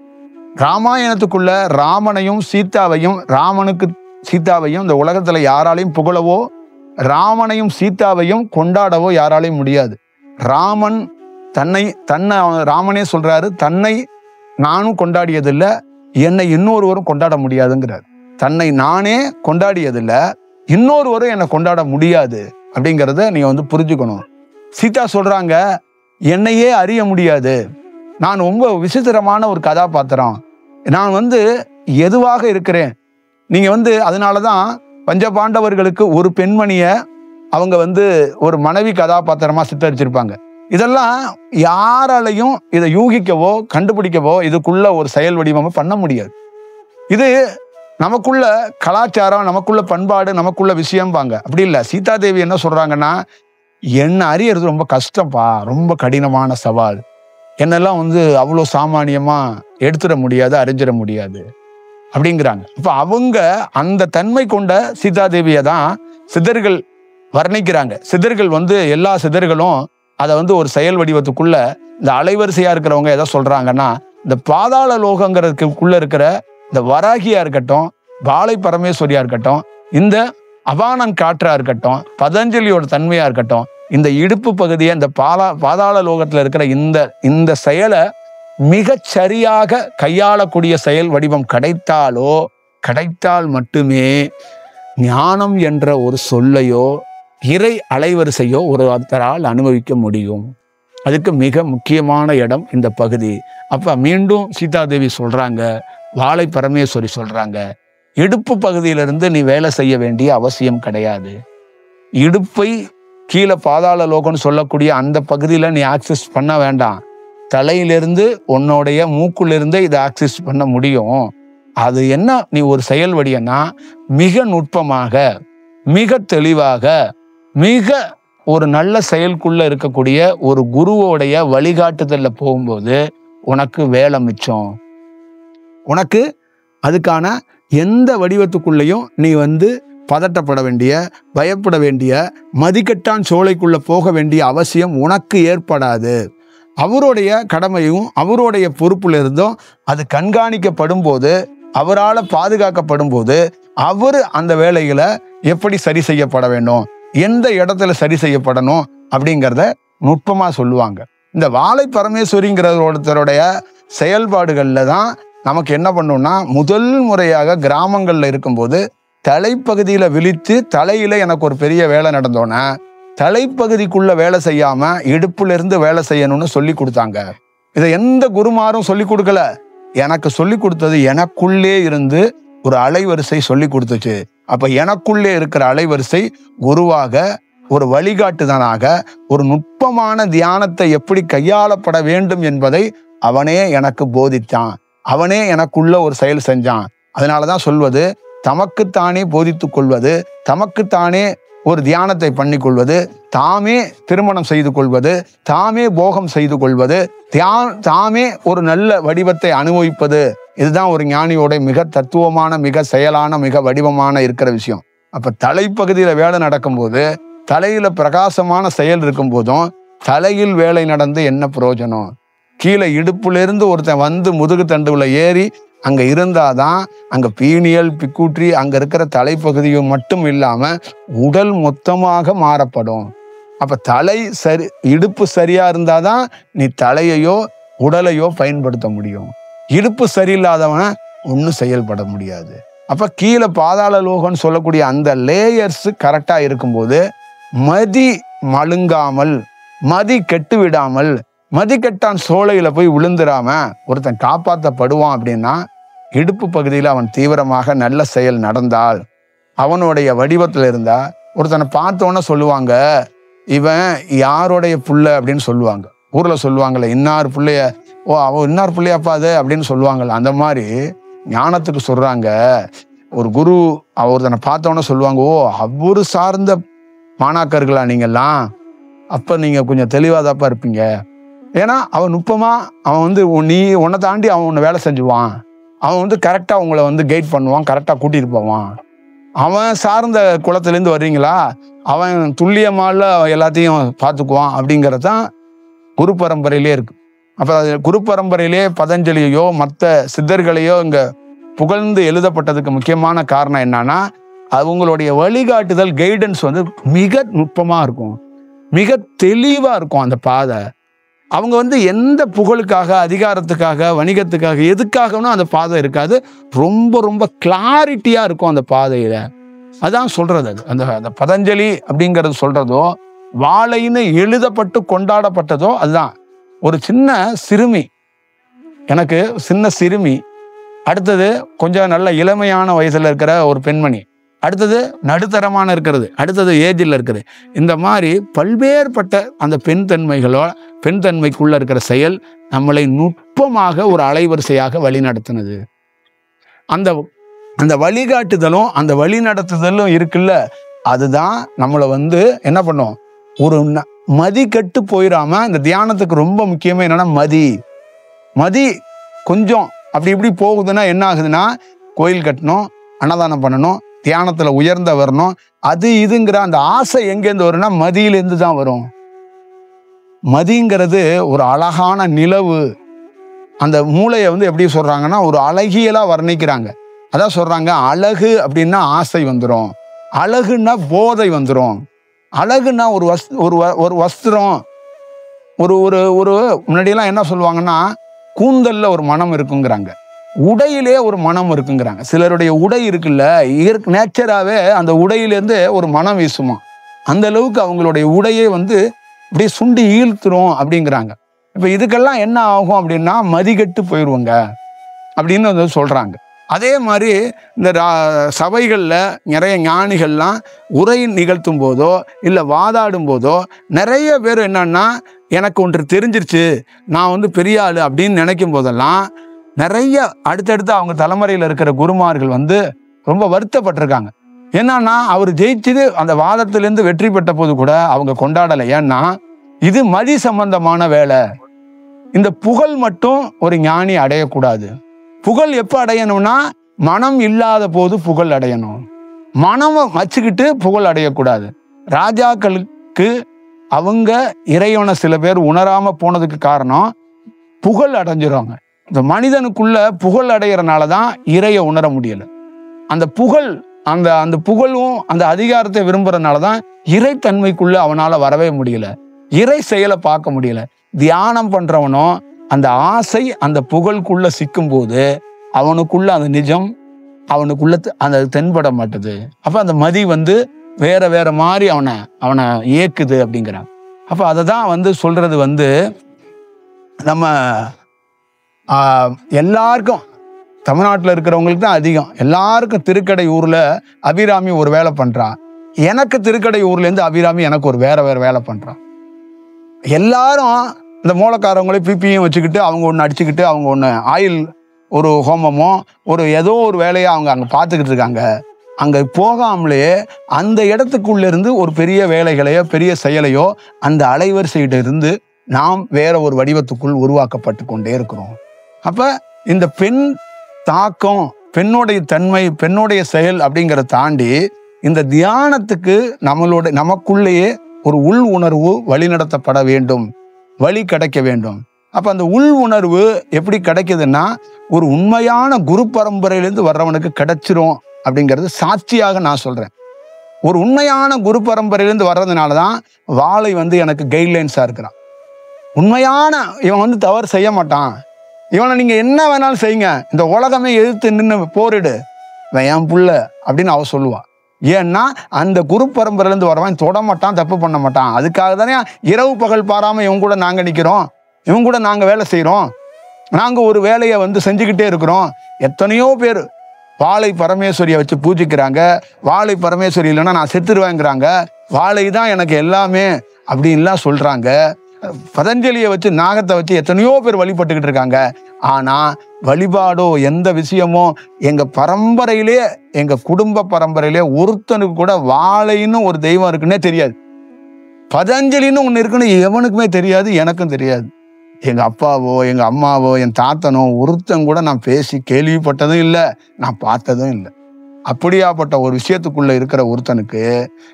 ராமாயணத்துக்குள்ள ராமனையும் சீதாவையும் சீதாவையும் இந்த உலகத்துல யாராலையும் புகழவோ ராமனையும் சீதாவையும் கொண்டாடவோ யாராலையும் முடியாது. ராமனே சொல்றாரு, தன்னை நானும் கொண்டாடியதில்லை, என்னை இன்னொருவரும் கொண்டாட முடியாதுங்கிறார். தன்னை நானே கொண்டாடியதில்லை, இன்னொருவரும் என்னை கொண்டாட முடியாது அப்படிங்கிறத நீங்க புரிஞ்சுக்கணும். சீதா சொல்றாங்க, என்னையே அறிய முடியாது, நான் ரொம்ப விசித்திரமான ஒரு கதாபாத்திரம், நான் எதுவாக இருக்கிறேன். நீங்க அதனாலதான் பஞ்சபாண்டவர்களுக்கு ஒரு பெண்மணிய அவங்க ஒரு மனைவி கதாபாத்திரமா சித்தரிச்சிருப்பாங்க. இதெல்லாம் யாராலையும் இதை யூகிக்கவோ கண்டுபிடிக்கவோ இதுக்குள்ள ஒரு செயல் வடிவமா பண்ண முடியாது. இது நமக்குள்ள கலாச்சாரம், நமக்குள்ள பண்பாடு, நமக்குள்ள விஷயம்பாங்க. அப்படி இல்லை. சீதாதேவி என்ன சொல்றாங்கன்னா, என்னை அறியறது ரொம்ப கஷ்டம்ப்பா, ரொம்ப கடினமான சவால், என்னெல்லாம் அவ்வளோ சாமானியமா எடுத்துட முடியாது, அறிஞ்சிட முடியாது அப்படிங்கிறாங்க. இப்ப அவங்க அந்த தன்மை கொண்ட சீதாதேவியை தான் சித்தர்கள் வர்ணிக்கிறாங்க. சித்தர்கள் எல்லா சித்தர்களும் அதை ஒரு செயல் வடிவத்துக்குள்ள இந்த அலைவரிசையா இருக்கிறவங்க எதை சொல்றாங்கன்னா, இந்த பாதாள லோகங்கிறதுக்குள்ள இருக்கிற இந்த வராகியா இருக்கட்டும், பாலை பரமேஸ்வரியா இருக்கட்டும், இந்த அபானன் காற்றா இருக்கட்டும், பதஞ்சலியோட தன்மையா இருக்கட்டும், இந்த இடுப்பு பகுதியை இந்த பாதாள லோகத்துல இருக்கிற இந்த செயலை மிகச் சரியாக கையாளக்கூடிய செயல் வடிவம் கிடைத்தால் மட்டுமே ஞானம் என்ற ஒரு சொல்லையோ இறை அலைவரிசையோ ஒருத்தரால் அனுபவிக்க முடியும். அதுக்கு மிக முக்கியமான இடம் இந்த பகுதி. அப்ப மீண்டும் சீதாதேவி சொல்றாங்க, வாலை பரமேஸ்வரி சொல்றாங்க, இடுப்பு பகுதியிலிருந்து நீ வேலை செய்ய வேண்டிய அவசியம் கிடையாது. இடுப்பை கீழே பாதாள லோகம்னு சொல்லக்கூடிய அந்த பகுதியில நீ ஆக்சஸ் பண்ண வேண்டாம். தலையிலிருந்து உன்னுடைய மூக்குலிருந்து இதை ஆக்சஸ் பண்ண முடியும். அது என்ன நீ ஒரு செயல் வடியன்னா மிக நுட்பமாக, மிக தெளிவாக, மிக ஒரு நல்ல செயலுக்குள்ள இருக்கக்கூடிய ஒரு குருவோடைய வழிகாட்டுதல்ல போகும்போது உனக்கு வேலை மிச்சம். உனக்கு அதுக்கான எந்த வடிவத்துக்குள்ளேயும் நீ பதட்டப்பட வேண்டிய, பயப்பட வேண்டிய, மதிக்கட்டான் சோலைக்குள்ள போக வேண்டிய அவசியம் உனக்கு ஏற்படாது. அவருடைய கடமையும் அவருடைய பொறுப்புல இருந்தும் அது கண்காணிக்கப்படும் போது, அவரால் பாதுகாக்கப்படும் போது, அவர் அந்த வேலைகளை எப்படி சரி செய்யப்பட வேண்டும், எந்த இடத்துல சரி செய்யப்படணும் அப்படிங்கிறத நுட்பமா சொல்லுவாங்க. இந்த வாழை பரமேஸ்வரிங்கிற ஒருத்தருடைய செயல்பாடுகள்ல தான் நமக்கு என்ன பண்ணோம்னா, முதல் முறையாக கிராமங்கள்ல இருக்கும்போது தலைப்பகுதியில விழித்து தலையில எனக்கு ஒரு பெரிய வேலை நடந்தோன்னே தலைப்பகுதிக்குள்ள வேலை செய்யாம இடுப்புல இருந்து வேலை செய்யணும்னு சொல்லி கொடுத்தாங்க. இதை எந்த குருமாரும் சொல்லி கொடுக்கல. எனக்கு சொல்லி கொடுத்தது எனக்குள்ளே இருந்து ஒரு அலைவரிசை சொல்லி கொடுத்துச்சு. அப்ப எனக்குள்ளே இருக்கிற அலைவரிசை குருவாக, ஒரு வழிகாட்டுதனாக, ஒரு நுட்பமான தியானத்தை எப்படி கையாளப்பட வேண்டும் என்பதை அவனே எனக்கு போதித்தான். அவனே எனக்குள்ள ஒரு செயல் செஞ்சான். அதனாலதான் சொல்வது, தமக்குத்தானே போதித்துக் கொள்வது, தமக்குத்தானே ஒரு தியானத்தை பண்ணி கொள்வது, தாமே திருமணம் செய்து கொள்வது, தாமே போகம் செய்து கொள்வது, தாமே ஒரு நல்ல வடிவத்தை அனுபவிப்பது, இதுதான் ஒரு ஞானியோட மிக தத்துவமான, மிக செயலான, மிக வடிவமான இருக்கிற விஷயம். அப்ப தலைப்பகுதியில வேலை நடக்கும்போது, தலையில பிரகாசமான செயல் இருக்கும் போதும் தலையில் வேலை நடந்து என்ன பிரயோஜனம்? கீழே இடுப்புல இருந்து ஒருத்தன் முதுகு தண்டுல ஏறி அங்க இருந்தாதான் அங்க பீனியல், பிக்கூட்ரி, அங்க இருக்கிற தலைப்பகுதியும் மட்டும் இல்லாம உடல் மொத்தமாக மாறப்படும். அப்ப தலை சரி, இடுப்பு சரியா இருந்தாதான் நீ தலையையோ உடலையோ பயன்படுத்த முடியும். இடுப்பு சரியில்லாதவன ஒன்னும் செயல்பட முடியாது. அப்ப கீழே பாதாள லோகம்னு சொல்லக்கூடிய அந்த லேயர்ஸ் கரெக்டா இருக்கும்போது மதி மழுங்காமல், மதி கெட்டு விடாமல், மதிக்கட்டான் சோலையில போய் விழுந்துடாம ஒருத்தன் காப்பாற்றப்படுவான். அப்படின்னா இடுப்பு பகுதியில் அவன் தீவிரமாக நல்ல செயல் நடந்தால், அவனுடைய வடிவத்தில் இருந்தா ஒருத்தனை பார்த்தோன்னே சொல்லுவாங்க, இவன் யாருடைய புள்ள அப்படின்னு சொல்லுவாங்க. ஊர்ல சொல்லுவாங்கல்ல, இன்னார் பிள்ளைய, ஓ அவன் இன்னார் பிள்ளையாப்பா அது அப்படின்னு சொல்லுவாங்கல்ல. அந்த மாதிரி ஞானத்துக்கு சொல்றாங்க. ஒரு குரு ஒருத்தனை பார்த்தோன்னே சொல்லுவாங்க, ஓ அவரு சார்ந்த மாணாக்கர்களா நீங்கெல்லாம், அப்ப நீங்க கொஞ்சம் தெளிவாதாப்பா இருப்பீங்க. ஏன்னா அவன் நுட்பமா அவன் நீ உன்னை தாண்டி அவன் உன்னை வேலை செஞ்சுவான். அவன் கரெக்டா உங்களை கைட் பண்ணுவான், கரெக்டா கூட்டிட்டு போவான். அவன் சார்ந்த குளத்திலேருந்து வர்றீங்களா, அவன் துல்லியமால எல்லாத்தையும் பார்த்துக்குவான். அப்படிங்கிறதான் குரு பரம்பரையிலே இருக்கு. அப்ப குரு பரம்பரையிலே பதஞ்சலியோ மற்ற சித்தர்களையோ இங்க புகழ்ந்து எழுதப்பட்டதுக்கு முக்கியமான காரணம் என்னன்னா, அவங்களுடைய வழிகாட்டுதல், கைடன்ஸ் மிக நுட்பமா இருக்கும், மிக தெளிவா இருக்கும். அந்த பாதை அவங்க எந்த புகழுக்காக, அதிகாரத்துக்காக, வணிகத்துக்காக, எதுக்காகணும் அந்த பாதை இருக்காது. ரொம்ப ரொம்ப கிளாரிட்டியா இருக்கும் அந்த பாதையில. அதான் சொல்றது. அது அந்த பதஞ்சலி அப்படிங்கிறது சொல்றதோ, வாழைன்னு எழுதப்பட்டு கொண்டாடப்பட்டதோ அதுதான். ஒரு சின்ன சிறுமி, எனக்கு சின்ன சிறுமி, அடுத்தது கொஞ்சம் நல்ல இளமையான வயசுல இருக்கிற ஒரு பெண்மணி, அடுத்தது நடுத்தரமான இருக்கிறது, அடுத்தது ஏஜில் இருக்குது. இந்த மாதிரி பல்வேறுபட்ட அந்த பெண் தன்மைக்குள்ள இருக்கிற செயல் நம்மளை நுட்பமாக ஒரு அலைவரிசையாக வழி நடத்தினது. அந்த அந்த வழிகாட்டுதலும் அந்த வழி நடத்துதலும் இருக்குல்ல, அதுதான் நம்மளை என்ன பண்ணும், ஒரு மதி கட்டு போயிடாம. இந்த தியானத்துக்கு ரொம்ப முக்கியமே என்னன்னா மதி கொஞ்சம் அப்படி இப்படி போகுதுன்னா என்ன ஆகுதுன்னா, கோயில் கட்டணும், அன்னதானம் பண்ணணும், தியானத்துல உயர்ந்த வரணும், அது இதுங்கிற அந்த ஆசை எங்கேருந்து வரும்னா மதியிலேருந்து தான் வரும். மதிங்கிறது ஒரு அழகான நிலவு. அந்த மூளையை எப்படி சொல்றாங்கன்னா, ஒரு அழகியலா வர்ணிக்கிறாங்க. அதான் சொல்றாங்க, அழகு அப்படின்னா ஆசை வந்துடும், அழகுன்னா போதை வந்துடும், அழகுன்னா ஒரு வஸ்திரம், ஒரு ஒரு ஒரு முன்னாடியெல்லாம் என்ன சொல்லுவாங்கன்னா, கூந்தல்ல ஒரு மனம் இருக்குங்கிறாங்க, உடையிலே ஒரு மனம் இருக்குங்கிறாங்க. சிலருடைய உடை இருக்குல்ல, நேச்சராகவே அந்த உடையிலேருந்து ஒரு மனம் வீசுமா. அந்த அளவுக்கு அவங்களுடைய உடையே இப்படியே சுண்டி ஈழ்த்துரும் அப்படிங்கிறாங்க. இப்போ இதுக்கெல்லாம் என்ன ஆகும் அப்படின்னா, மதிகட்டு போயிடுவாங்க அப்படின்னு சொல்றாங்க. அதே மாதிரி இந்த சபைகளில் நிறைய ஞானிகள்லாம் உரை நிகழ்த்தும் போதோ இல்லை வாதாடும் போதோ நிறைய பேர் என்னன்னா எனக்கு ஒன்று தெரிஞ்சிருச்சு, நான் வந்து பெரிய ஆள் அப்படின்னு நினைக்கும் போதெல்லாம் நிறைய அடுத்தடுத்து அவங்க தலைமுறையில் இருக்கிற குருமார்கள் வந்து ரொம்ப வருத்தப்பட்டிருக்காங்க. என்னன்னா அவர் ஜெயிச்சது அந்த வாதத்திலேருந்து வெற்றி பெற்ற போது கூட அவங்க கொண்டாடலை. ஏன்னா இது மதி சம்பந்தமான வேலை. இந்த புகழ் மட்டும் ஒரு ஞானி அடையக்கூடாது. புகழ் எப்போ அடையணும்னா மனம் இல்லாத போது புகழ் அடையணும். மனம் வச்சுக்கிட்டு புகழ் அடையக்கூடாது. ராஜாக்களுக்கு அவங்க இறைவனை சில பேர் உணராம போனதுக்கு காரணம் புகழ் அடைஞ்சிருவாங்க. இந்த மனிதனுக்குள்ள புகழ் அடைகிறனால தான் இறைய உணர முடியல. அந்த புகழ் அந்த புகழும் அந்த அதிகாரத்தை விரும்புறதுனால தான் இறைத்தன்மைக்குள்ள அவனால வரவே முடியல, இறை செயலை பார்க்க முடியல. தியானம் பண்றவனோ அந்த ஆசை அந்த புகழுக்குள்ள சிக்கும் போது அவனுக்குள்ள அந்த நிஜம் அவனுக்குள்ள அந்த தென்பட மாட்டுது. அப்ப அந்த மதி வந்து வேற வேற மாதிரி அவனை இயக்குது அப்படிங்கிறான். அப்ப அதை தான் வந்து சொல்றது வந்து நம்ம எல்லாருக்கும் தமிழ்நாட்டில் இருக்கிறவங்களுக்கு தான் அதிகம். எல்லாருக்கும் திருக்கடை ஊர்ல அபிராமி ஒரு வேலை பண்றான். எனக்கு திருக்கடை ஊர்ல இருந்து அபிராமி எனக்கு ஒரு வேற வேலை பண்றான். எல்லாரும் இந்த மூலக்காரவங்களே பிபியும் வச்சுக்கிட்டு அவங்க ஒன்று அடிச்சுக்கிட்டு அவங்க ஒன்று ஆயில் ஒரு ஹோமமோ ஒரு ஏதோ ஒரு வேலையை அவங்க அங்கே பார்த்துக்கிட்டு இருக்காங்க. அங்கே போகாமலே அந்த இடத்துக்குள்ள இருந்து ஒரு பெரிய வேலைகளையோ பெரிய செயலையோ அந்த அலைவரிசையிட்ட இருந்து நாம் வேற ஒரு வடிவத்துக்குள் உருவாக்கப்பட்டு கொண்டே இருக்கிறோம். அப்ப இந்த பெண் தாக்கம், பெண்ணுடைய தன்மை, பெண்ணுடைய செயல் அப்படிங்கிறத தாண்டி இந்த தியானத்துக்கு நமக்குள்ளேயே ஒரு உள் உணர்வு வழிநடத்தப்பட வேண்டும், வழி கிடைக்க வேண்டும். அப்ப அந்த உள் உணர்வு எப்படி கிடைக்குதுன்னா ஒரு உண்மையான குரு பரம்பரையிலிருந்து வர்றவனுக்கு கிடைச்சிரும் அப்படிங்கிறது சாட்சியாக நான் சொல்றேன். ஒரு உண்மையான குரு பரம்பரையிலிருந்து வர்றதுனாலதான் வாழை வந்து எனக்கு கைட்லைன்ஸா இருக்கிறான். உண்மையான இவன் வந்து தவறு செய்ய மாட்டான், இவனை நீங்க என்ன வேணாலும் செய்யுங்க, இந்த உலகமே எதிர்த்து நின்று போரிடு, இவன் என் புள்ள அப்படின்னு அவ சொல்லுவா. ஏன்னா அந்த குரு பரம்பரையிலேருந்து வரவன் தொட மாட்டான், தப்பு பண்ண மாட்டான். அதுக்காக தானே இரவு பகல் பாராம இவங்க கூட நாங்க நிக்கிறோம், இவங்க கூட நாங்க வேலை செய்யறோம், நாங்க ஒரு வேலையை வந்து செஞ்சுக்கிட்டே இருக்கிறோம். எத்தனையோ பேர் வாழை பரமேஸ்வரியை வச்சு பூஜிக்கிறாங்க. வாழை பரமேஸ்வரி இல்லைன்னா நான் செத்துருவேங்கிறாங்க. வாழை தான் எனக்கு எல்லாமே அப்படின்லாம் சொல்றாங்க. பதஞ்சலியை வச்சு நாகத்தை வச்சு எத்தனையோ பேர் வழிபட்டுக்கிட்டு இருக்காங்க. ஆனா வழிபாடோ எந்த விஷயமோ எங்க பரம்பரையிலே, எங்க குடும்ப பரம்பரையிலே ஒருத்தனுக்கு கூட வாழைன்னு ஒரு தெய்வம் இருக்குன்னே தெரியாது. பதஞ்சலின்னு ஒண்ணு இருக்குன்னு எவனுக்குமே தெரியாது, எனக்கும் தெரியாது. எங்க அப்பாவோ எங்க அம்மாவோ என் தாத்தனோ ஒருத்தன் கூட நான் பேசி கேள்விப்பட்டதும் இல்லை, நான் பார்த்ததும் இல்லை. அப்படியாப்பட்ட ஒரு விஷயத்துக்குள்ள இருக்கிற ஒருத்தனுக்கு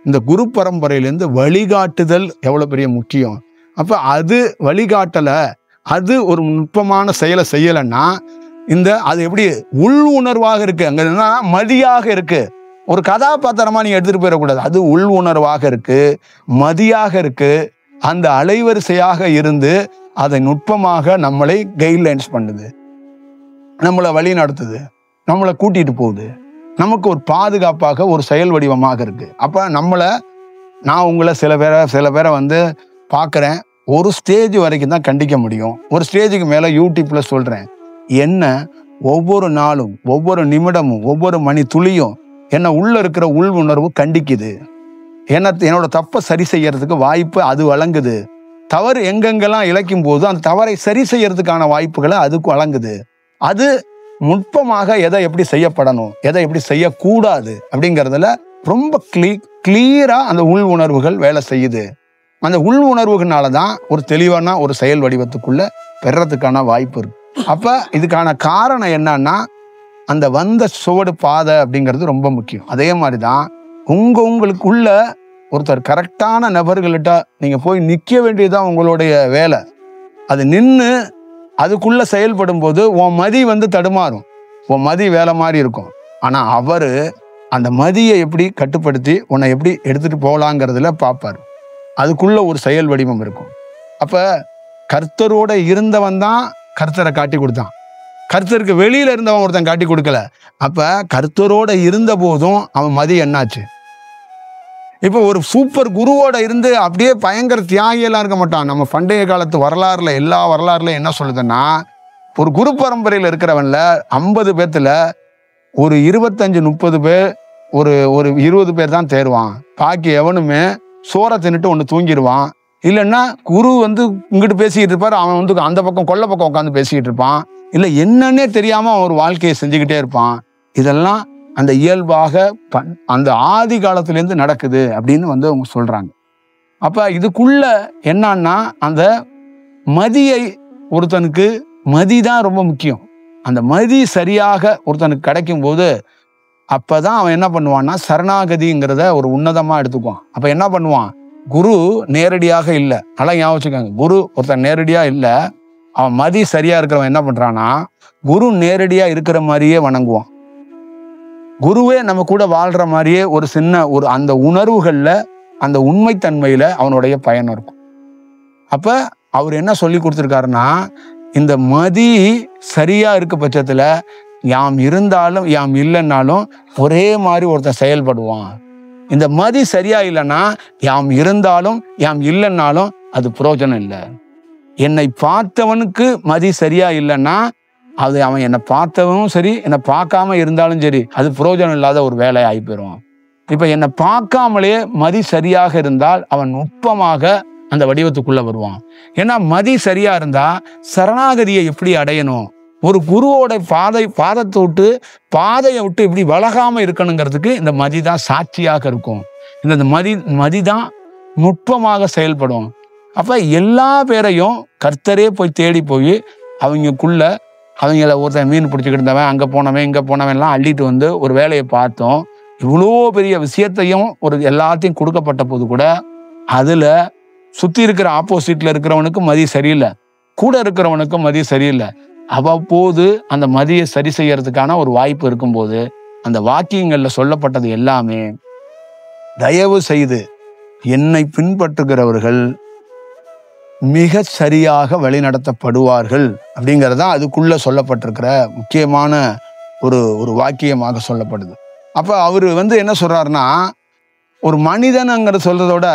இந்த குரு பரம்பரையிலேருந்து வழிகாட்டுதல் எவ்வளவு பெரிய முக்கியம். அப்ப அது வழிகாட்டல, அது ஒரு நுட்பமான செயலை செய்யலைன்னா அது எப்படி உள் உணர்வாக இருக்கு, அங்க என்னன்னா மதியாக இருக்கு. ஒரு கதாபாத்திரமா நீ எடுத்துட்டு போயிடக்கூடாது. அது உள் உணர்வாக இருக்கு, மதியாக இருக்கு. அந்த அலைவரிசையாக இருந்து அதை நுட்பமாக நம்மளை கைட்லைன்ஸ் பண்ணுது, நம்மளை வழி நடத்துது, நம்மளை கூட்டிட்டு போகுது, நமக்கு ஒரு பாதுகாப்பாக ஒரு செயல் வடிவமாக இருக்கு. அப்ப நான் உங்களை சில பேரை வந்து பார்க்குறேன், ஒரு ஸ்டேஜ் வரைக்கும் தான் கண்டிக்க முடியும். ஒரு ஸ்டேஜுக்கு மேலே யூடியூப்ல சொல்றேன், என்ன ஒவ்வொரு நாளும் ஒவ்வொரு நிமிடமும் ஒவ்வொரு மணி துளியும் என்ன உள்ள இருக்கிற உள் உணர்வு கண்டிக்குது. என்னோட தப்பை சரி செய்யறதுக்கு வாய்ப்பு அது வழங்குது. தவறு எங்கெங்கெல்லாம் இழைக்கும் போது அந்த தவறை சரி செய்யறதுக்கான வாய்ப்புகளை அதுக்கு வழங்குது. அது நுட்பமாக எதை எப்படி செய்யப்படணும், எதை எப்படி செய்யக்கூடாது அப்படிங்கிறதுல ரொம்ப கிளியரா அந்த உள் உணர்வுகள் வேலை செய்யுது. அந்த உள் உணர்வுகள்னால தான் ஒரு தெளிவான ஒரு செயல் வடிவத்துக்குள்ள பெறறதுக்கான வாய்ப்பு இருக்கு. அப்ப இதுக்கான காரணம் என்னன்னா அந்த வந்த சுவடு பாதை அப்படிங்கிறது ரொம்ப முக்கியம். அதே மாதிரிதான் உங்களுக்குள்ள ஒருத்தர் கரெக்டான நபர்கள்ட்ட நீங்க போய் நிக்க வேண்டியதுதான் உங்களுடைய வேலை. அது நின்று அதுக்குள்ள செயல்படும் போது உன் மதி வந்து தடுமாறும், உன் மதி வேலை மாதிரி இருக்கும். ஆனா அவரு அந்த மதியை எப்படி கட்டுப்படுத்தி உன்னை எப்படி எடுத்துட்டு போகலாங்கிறதுல பார்ப்பாரு. அதுக்குள்ள ஒரு செயல் வடிவம் இருக்கும். அப்ப கர்த்தரோட இருந்தவன் தான் கர்த்தரை காட்டி கொடுத்தான், கர்த்தருக்கு வெளியில இருந்தவன் ஒருத்தன் காட்டி கொடுக்கல. அப்ப கர்த்தரோட இருந்த போதும் அவன் மதி என்னாச்சு? இப்போ ஒரு சூப்பர் குருவோட இருந்து அப்படியே பயங்கர தியாகியெல்லாம் இருக்க மாட்டான். நம்ம பண்டைய காலத்து வரலாறுல எல்லா வரலாறுல என்ன சொல்லுதுன்னா, ஒரு குரு பரம்பரையில் இருக்கிறவன்ல 50 பேத்துல ஒரு 25-30 பேர், ஒரு ஒரு 20 பேர் தான் தேருவான். பாக்கி எவனுமே சோற தின்னுட்டு ஒன்று தூங்கிடுவான். இல்லைன்னா குரு வந்து இங்கிட்டு பேசிக்கிட்டு இருப்பார், அவன் வந்து அந்த பக்கம் கொல்லை பக்கம் உட்காந்து பேசிக்கிட்டு இருப்பான். இல்லை என்னன்னே தெரியாம அவன் ஒரு வாழ்க்கையை செஞ்சுக்கிட்டே இருப்பான். இதெல்லாம் அந்த இயல்பாக அந்த ஆதி காலத்திலேருந்து நடக்குது அப்படின்னு வந்து அவங்க சொல்றாங்க. அப்ப இதுக்குள்ள என்னன்னா, அந்த மதியை ஒருத்தனுக்கு மதி தான் ரொம்ப முக்கியம். அந்த மதி சரியாக ஒருத்தனுக்கு கிடைக்கும் போது அப்பதான் அவன் என்ன பண்ணுவான்னா சரணாகதிங்கிறத ஒரு உன்னதமா எடுத்துக்குவான். அப்ப என்ன பண்ணுவான், குரு நேரடியாக இல்லை, நல்லா ஞாபகம் வச்சுக்கோங்க. குரு ஒருத்தன் நேரடியா இல்லை, அவன் மதி சரியா இருக்கிறவன் என்ன பண்றான்னா குரு நேரடியா இருக்கிற மாதிரியே வணங்குவான். குருவே நம்ம கூட வாழ்ற மாதிரியே ஒரு சின்ன ஒரு அந்த உணர்வுகள்ல அந்த உண்மைத்தன்மையில அவனுடைய பயணம் இருக்கும். அப்ப அவர் என்ன சொல்லி கொடுத்துருக்காருன்னா, இந்த மதி சரியா இருக்க பட்சத்துல யாம் இருந்தாலும் யாம் இல்லைன்னாலும் ஒரே மாதிரி ஒருத்தன் செயல்படுவான். இந்த மதி சரியா இல்லைன்னா யாம் இருந்தாலும் யாம் இல்லைன்னாலும் அது பிரயோஜனம் இல்லை. என்னை பார்த்தவனுக்கு மதி சரியா இல்லைன்னா அது அவன் என்னை பார்த்தவனும் சரி, என்னை பார்க்காம இருந்தாலும் சரி, அது பிரயோஜனம் இல்லாத ஒரு வேலை ஆகி போயிடும். இப்ப என்னை பார்க்காமலே மதி சரியாக இருந்தால் அவன் நுட்பமாக அந்த வடிவத்துக்குள்ள வருவான். ஏன்னா மதி சரியா இருந்தா சரணாகதியை எப்படி அடையணும், ஒரு குருவோட பாதத்தை விட்டு பாதையை விட்டு இப்படி விலகாம இருக்கணுங்கிறதுக்கு இந்த மதி தான் சாட்சியாக இருக்கும். இந்த மதி தான் நுட்பமாக செயல்படும். அப்ப எல்லா பேரையும் கர்த்தரே போய் தேடி போய் அவங்களுக்குள்ள அவங்கள ஒருத்தன் மீன் பிடிச்சிக்கிட்டு இருந்தவன், அங்கே போனவன் இங்கே போனவன்லாம் அள்ளிட்டு வந்து ஒரு வேலையை பார்த்தோம். இவ்வளோ பெரிய விஷயத்தையும் ஒரு எல்லாத்தையும் கொடுக்கப்பட்ட போது கூட அதில் சுற்றி இருக்கிற ஆப்போசிட்டில் இருக்கிறவனுக்கு மதி சரியில்லை, கூட இருக்கிறவனுக்கும் மதி சரியில்லை. அவ்வப்போது அந்த மதியை சரி செய்யறதுக்கான ஒரு வாய்ப்பு இருக்கும்போது அந்த வாக்கியங்களில் சொல்லப்பட்டது எல்லாமே தயவு செய்து என்னை பின்பற்றுகிறவர்கள் மிக சரியாக வழிநடத்தப்படுவார்கள் அப்படிங்கிறதா அதுக்குள்ள சொல்லப்பட்டிருக்கிற முக்கியமான ஒரு வாக்கியமாக சொல்லப்படுது. அப்ப அவரு வந்து என்ன சொல்றாருன்னா, ஒரு மனிதனுங்கிற சொல்றதோட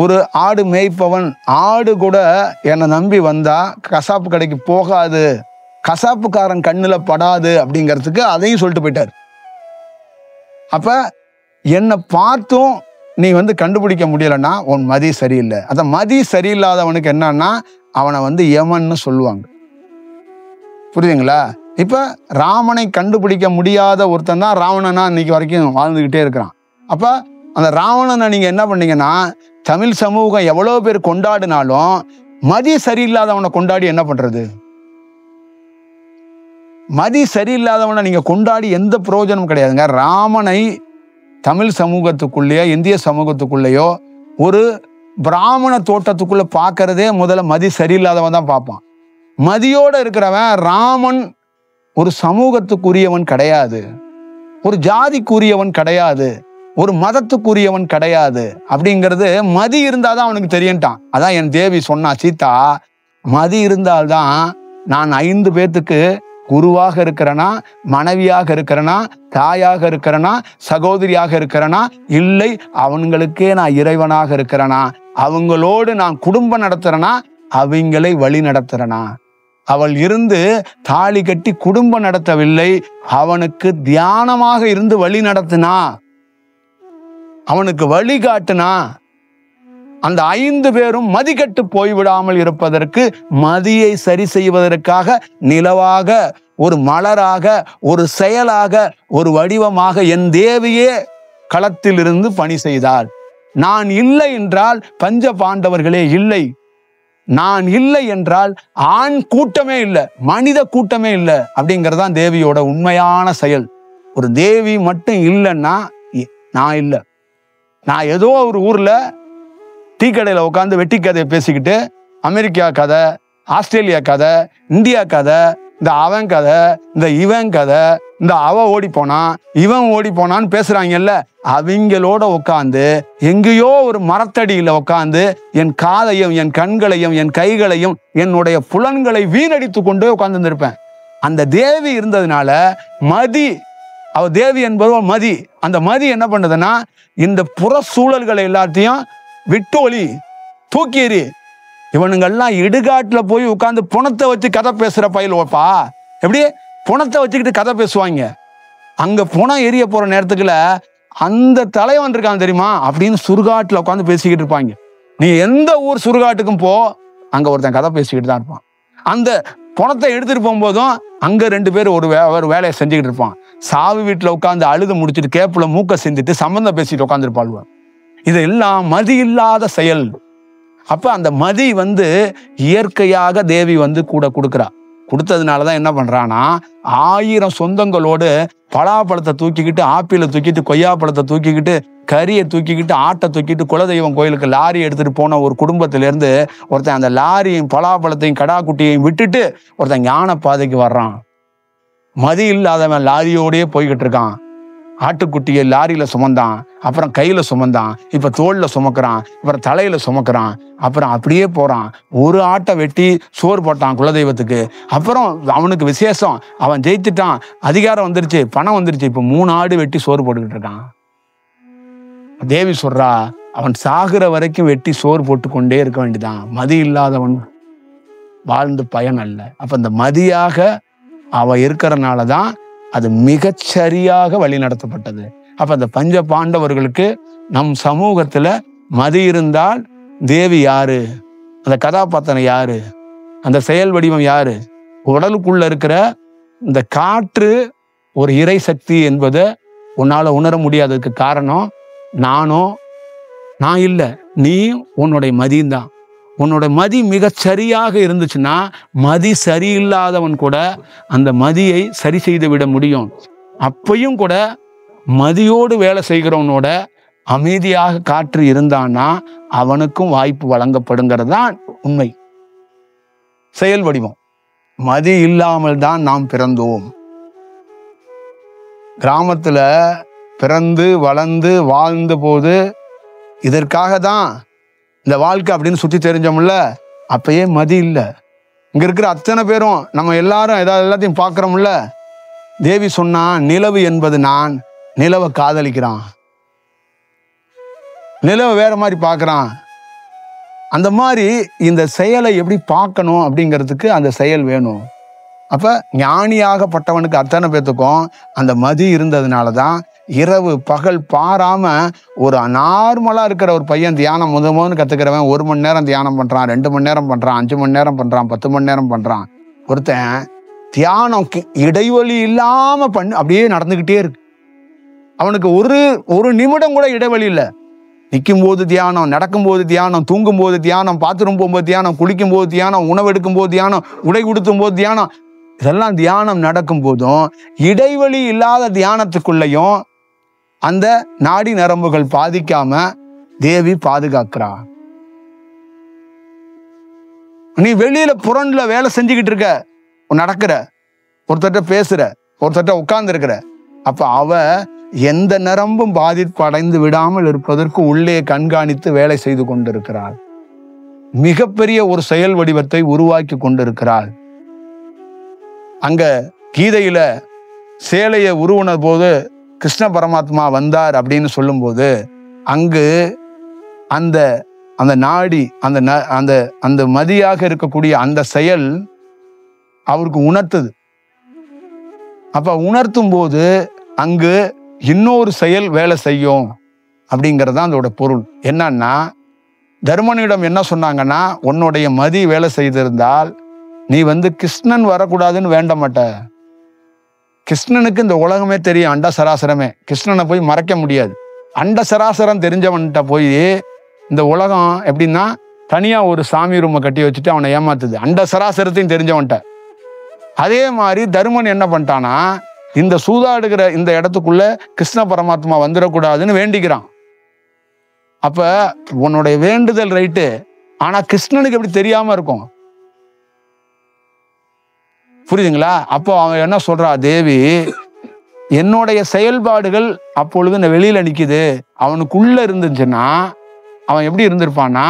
ஒரு ஆடு மேய்ப்பவன், ஆடு கூட என்னை நம்பி வந்தா கசாப்பு கடைக்கு போகாது, கசாப்புக்காரன் கண்ணுல படாது அப்படிங்கிறதுக்கு அதையும் சொல்லிட்டு போயிட்டார். அப்ப என்னை பார்த்தும் நீ வந்து கண்டுபிடிக்க முடியலன்னா உன் மதி சரியில்லை. அந்த மதி சரியில்லாதவனுக்கு என்னன்னா அவனை வந்து யமன்னு சொல்லுவாங்க. புரியுதுங்களா? இப்ப ராமனை கண்டுபிடிக்க முடியாத ஒருத்தன் தான் ராவணனா இன்னைக்கு வரைக்கும் வாழ்ந்துகிட்டே இருக்கிறான். அப்ப அந்த ராவணனை நீங்க என்ன பண்ணீங்கன்னா, தமிழ் சமூகம் எவ்வளவு பேர் கொண்டாடினாலும் மதி சரியில்லாதவனை கொண்டாடி என்ன பண்றது? மதி சரியில்லாதவனை நீங்க கொண்டாடி எந்த பிரயோஜனமும் கிடையாதுங்க. ராமனை தமிழ் சமூகத்துக்குள்ளேயோ இந்திய சமூகத்துக்குள்ளேயோ ஒரு பிராமண தோட்டத்துக்குள்ள பார்க்கறதே முதல்ல மதி சரியில்லாதவன் தான் பார்ப்பான். மதியோட இருக்கிறவன் ராமன் ஒரு சமூகத்துக்குரியவன் கிடையாது, ஒரு ஜாதிக்குரியவன் கிடையாது, ஒரு மதத்துக்குரியவன் கிடையாது அப்படிங்கிறது மதி இருந்தாதான் அவனுக்கு தெரியன்ட்டான். அதான் என் தேவி சொன்னா, சீதா மதி இருந்தால்தான் நான் 5 பேத்துக்கு குருவாக இருக்கிறனா, மனைவியாக இருக்கிறனா, தாயாக இருக்கிறனா, சகோதரியாக இருக்கிறனா, இல்லை அவங்களுக்கே நான் இறைவனாக இருக்கிறனா, அவங்களோடு நான் குடும்பம் நடத்துறனா, அவங்களை வழி நடத்துறனா. அவள் இருந்து தாலி கட்டி குடும்பம் நடத்தவில்லை, அவனுக்கு தியானமாக இருந்து வழி நடத்தினா, அவனுக்கு வழிகாட்டுனா. அந்த 5 பேரும் மதிக்கட்டு போய்விடாமல் இருப்பதற்கு, மதியை சரி செய்வதற்காக நிலவாக, ஒரு மலராக, ஒரு செயலாக, ஒரு வடிவமாக என் தேவியே களத்தில் இருந்து பணி செய்தாள். நான் இல்லை என்றால் பஞ்ச பாண்டவர்களே இல்லை, நான் இல்லை என்றால் ஆண் கூட்டமே இல்லை, மனித கூட்டமே இல்லை அப்படிங்கிறதான் தேவியோட உண்மையான செயல். ஒரு தேவி மட்டும் இல்லைன்னா நான் இல்லை. நான் ஏதோ ஒரு ஊர்ல டீ கடையில் உட்காந்து வெட்டி கதையை பேசிக்கிட்டு அமெரிக்கா கதை, ஆஸ்திரேலியா கதை, இந்தியா கதை, இந்த அவன் கதை, இந்த இவன் கதை, இந்த அவ ஓடி போனான் இவன் ஓடி போனான்னு பேசுறாங்கல்ல, அவங்களோட உட்காந்து எங்கேயோ ஒரு மரத்தடியில உட்காந்து என் காதையும் என் கண்களையும் என் கைகளையும் என்னுடைய புலன்களை வீணடித்து கொண்டே உட்கார்ந்து இருப்பேன். அந்த தேவி இருந்ததுனால மதி, அவ தேவி என்பது மதி. அந்த மதி என்ன பண்ணுதுன்னா, இந்த புற சூழல்களை எல்லாத்தையும் விட்டு ஒளி, தூக்கி எறி. இவனுங்கெல்லாம் இடுகாட்டுல போய் உட்காந்து புணத்தை வச்சு கதை பேசுற பயில் வைப்பா. எப்படி புணத்தை வச்சுக்கிட்டு கதை பேசுவாங்க? அங்க புனம் எரிய போற நேரத்துக்குள்ள அந்த தலைவன் இருக்கான் தெரியுமா அப்படின்னு சுடுகாட்டுல உட்காந்து பேசிக்கிட்டு இருப்பாங்க. நீ எந்த ஊர் சுடுகாட்டுக்கும் போ, அங்க ஒருத்தன் கதை பேசிக்கிட்டு தான் இருப்பான். அந்த பணத்தை எடுத்துட்டு போகும்போதும் அங்க 2 பேர் ஒரு வேலையை செஞ்சுக்கிட்டு இருப்பான். சாவு வீட்டுல உட்காந்து அழுது முடிச்சுட்டு கேப்புல மூக்க சிந்திட்டு சம்பந்தம் பேசிட்டு உட்காந்துருப்பாள். இதெல்லாம் மதி இல்லாத செயல். அப்ப அந்த மதி இயற்கையாக தேவி கூட கொடுக்குறா. கொடுத்ததுனாலதான் என்ன பண்றான்னா, 1000 சொந்தங்களோடு பலாப்பழத்தை தூக்கிக்கிட்டு, ஆப்பிளை தூக்கிட்டு, கொய்யாப்பழத்தை தூக்கிக்கிட்டு, கறியை தூக்கிக்கிட்டு, ஆட்டை தூக்கிட்டு குலதெய்வம் கோயிலுக்கு லாரி எடுத்துட்டு போன ஒரு குடும்பத்திலேருந்து ஒருத்தன் அந்த லாரியும் பலாப்பழத்தையும் கடா குட்டியையும் விட்டுட்டு ஒருத்தன் ஞான பாதைக்கு வர்றான். மதி இல்லாதவன் லாரியோடயே போய்கிட்டு இருக்கான். ஆட்டுக்குட்டியை லாரியில சுமந்தான், அப்புறம் கையில சுமந்தான், இப்ப தோல்ல சுமக்கிறான், அப்புறம் தலையில சுமக்கிறான், அப்புறம் அப்படியே போறான். ஒரு ஆட்டை வெட்டி சோறு போட்டான் குலதெய்வத்துக்கு. அப்புறம் அவனுக்கு விசேஷம், அவன் ஜெயித்துட்டான், அதிகாரம் வந்துருச்சு, பணம் வந்துருச்சு, இப்ப 3 ஆடு வெட்டி சோறு போட்டுக்கிட்டு இருக்கான். தேவி சொல்றா, அவன் சாகுற வரைக்கும் வெட்டி சோறு போட்டு கொண்டே இருக்க வேண்டியதான். மதி இல்லாதவன் வாழ்ந்து பயன் அல்ல. அப்ப இந்த மதியாக அவ இருக்கிறனாலதான் அது மிகச்சரியாக வழி நடத்தப்பட்டது. அப்ப அந்த பஞ்ச பாண்டவர்களுக்கு நம் சமூகத்துல மதி இருந்தால் தேவி யாரு, அந்த கதாபாத்திரம் யாரு, அந்த செயல் வடிவம் யாரு, உடலுக்குள்ள இருக்கிற இந்த காற்று ஒரு இறை சக்தி என்பதை உன்னால உணர முடியாததுக்கு காரணம் நான் இல்லை, நீ உன்னுடைய மதியம். உன்னோட மதி மிகச்சரியாக இருந்துச்சுன்னா மதி சரியில்லாதவன் கூட அந்த மதியை சரி செய்து விட முடியும். அப்பையும் கூட மதியோடு வேலை செய்கிறவனோட அமைதியாக காற்று இருந்தான்னா அவனுக்கும் வாய்ப்பு வழங்கப்படுங்கிறது தான் உண்மை. செயல் வடிவம். மதி இல்லாமல் தான் நாம் பிறந்தோம். கிராமத்துல பிறந்து வளர்ந்து வாழ்ந்த போது இதற்காக தான் இந்த வாழ்க்கை அப்படின்னு சுற்றி தெரிஞ்சோம்ல, அப்பயே மதி இல்லை. இங்க இருக்கிற அத்தனை பேரும் நம்ம எல்லாரும் எல்லாத்தையும் பார்க்கிறோம்ல. தேவி சொன்னா, நிலவு என்பது நான், நிலவை காதலிக்கிறான், நிலவை வேற மாதிரி பார்க்கறான். அந்த மாதிரி இந்த செயலை எப்படி பார்க்கணும் அப்படிங்கிறதுக்கு அந்த செயல் வேணும். அப்ப ஞானியாகப்பட்டவனுக்கு அத்தனை பேத்துக்கும் அந்த மதி இருந்ததுனாலதான் இரவு பகல் பாராம ஒரு நார்மலா இருக்கிற ஒரு பையன் தியானம் முதன்னு கத்துக்கிறவன் 1 மணி நேரம் தியானம் பண்றான், 2 மணி நேரம் பண்றான், 5 மணி நேரம் பண்றான், 10 மணி நேரம் பண்றான். ஒருத்தன் தியானம் இடைவெளி இல்லாம அப்படியே நடந்துகிட்டே இருக்கு. அவனுக்கு ஒரு நிமிடம் கூட இடைவெளி இல்லை. நிற்கும் போது தியானம், நடக்கும்போது தியானம், தூங்கும் போது தியானம், பாத்ரூம் போகும்போது தியானம், குளிக்கும் போது தியானம், உணவு எடுக்கும் போது தியானம், உடை உடுத்தும் போது தியானம். இதெல்லாம் தியானம் நடக்கும் போதும் இடைவெளி இல்லாத தியானத்துக்குள்ளேயும் அந்த நாடி நரம்புகள் பாதிக்காம தேவி பாதுகாக்கிறா. நீ வெளியில புறன்ல வேலை செஞ்சுக்கிட்டு இருக்க, நடக்கிற, ஒருத்தட்ட பேசுற, ஒருத்தட்ட உட்கார்ந்து இருக்கிற, அப்ப அவ எந்த நரம்பும் பாதிப்பு அடைந்து விடாமல் இருப்பதற்கு உள்ளே கண்காணித்து வேலை செய்து கொண்டிருக்கிறாள். மிகப்பெரிய ஒரு செயல் வடிவத்தை உருவாக்கி கொண்டிருக்கிறாள். அங்க கீதையில சேலையை உருவன போது கிருஷ்ண பரமாத்மா வந்தார் அப்படின்னு சொல்லும்போது அங்கு அந்த அந்த நாடி அந்த மதியாக இருக்கக்கூடிய அந்த செயல் அவருக்கு உணர்த்துது. அப்ப உணர்த்தும் போது அங்கு இன்னொரு செயல் வேலை செய்யும் அப்படிங்கிறது தான் அதோட பொருள். என்னன்னா, தர்மனிடம் என்ன சொன்னாங்கன்னா, உன்னுடைய மதி வேலை செய்திருந்தால் நீ கிருஷ்ணன் வரக்கூடாதுன்னு வேண்ட மாட்ட. கிருஷ்ணனுக்கு இந்த உலகமே தெரியும், அண்ட சராசரமே. கிருஷ்ணனை போய் மறைக்க முடியாது. அண்ட சராசரம் தெரிஞ்சவன்கிட்ட போய் இந்த உலகம் எப்படின்னா தனியா ஒரு சாமி ரூமை கட்டி வச்சுட்டு அவனை ஏமாத்துது, அண்ட சராசரத்தையும் தெரிஞ்சவன்ட்ட. அதே மாதிரி தருமன் என்ன பண்ணிட்டானா, இந்த சூதாடுகிற இந்த இடத்துக்குள்ள கிருஷ்ண பரமாத்மா வந்துடக்கூடாதுன்னு வேண்டிக்கிறான். அப்ப உன்னுடைய வேண்டுதல் ரைட்டு, ஆனா கிருஷ்ணனுக்கு எப்படி தெரியாம இருக்கும்? புரியுதுங்களா? அப்போ அவன் என்ன சொல்றா, தேவி என்னுடைய செயல்பாடுகள் அப்பொழுது வெளியில நிக்குது. அவனுக்குள்ள இருந்துச்சுன்னா அவன் எப்படி இருந்திருப்பான்னா,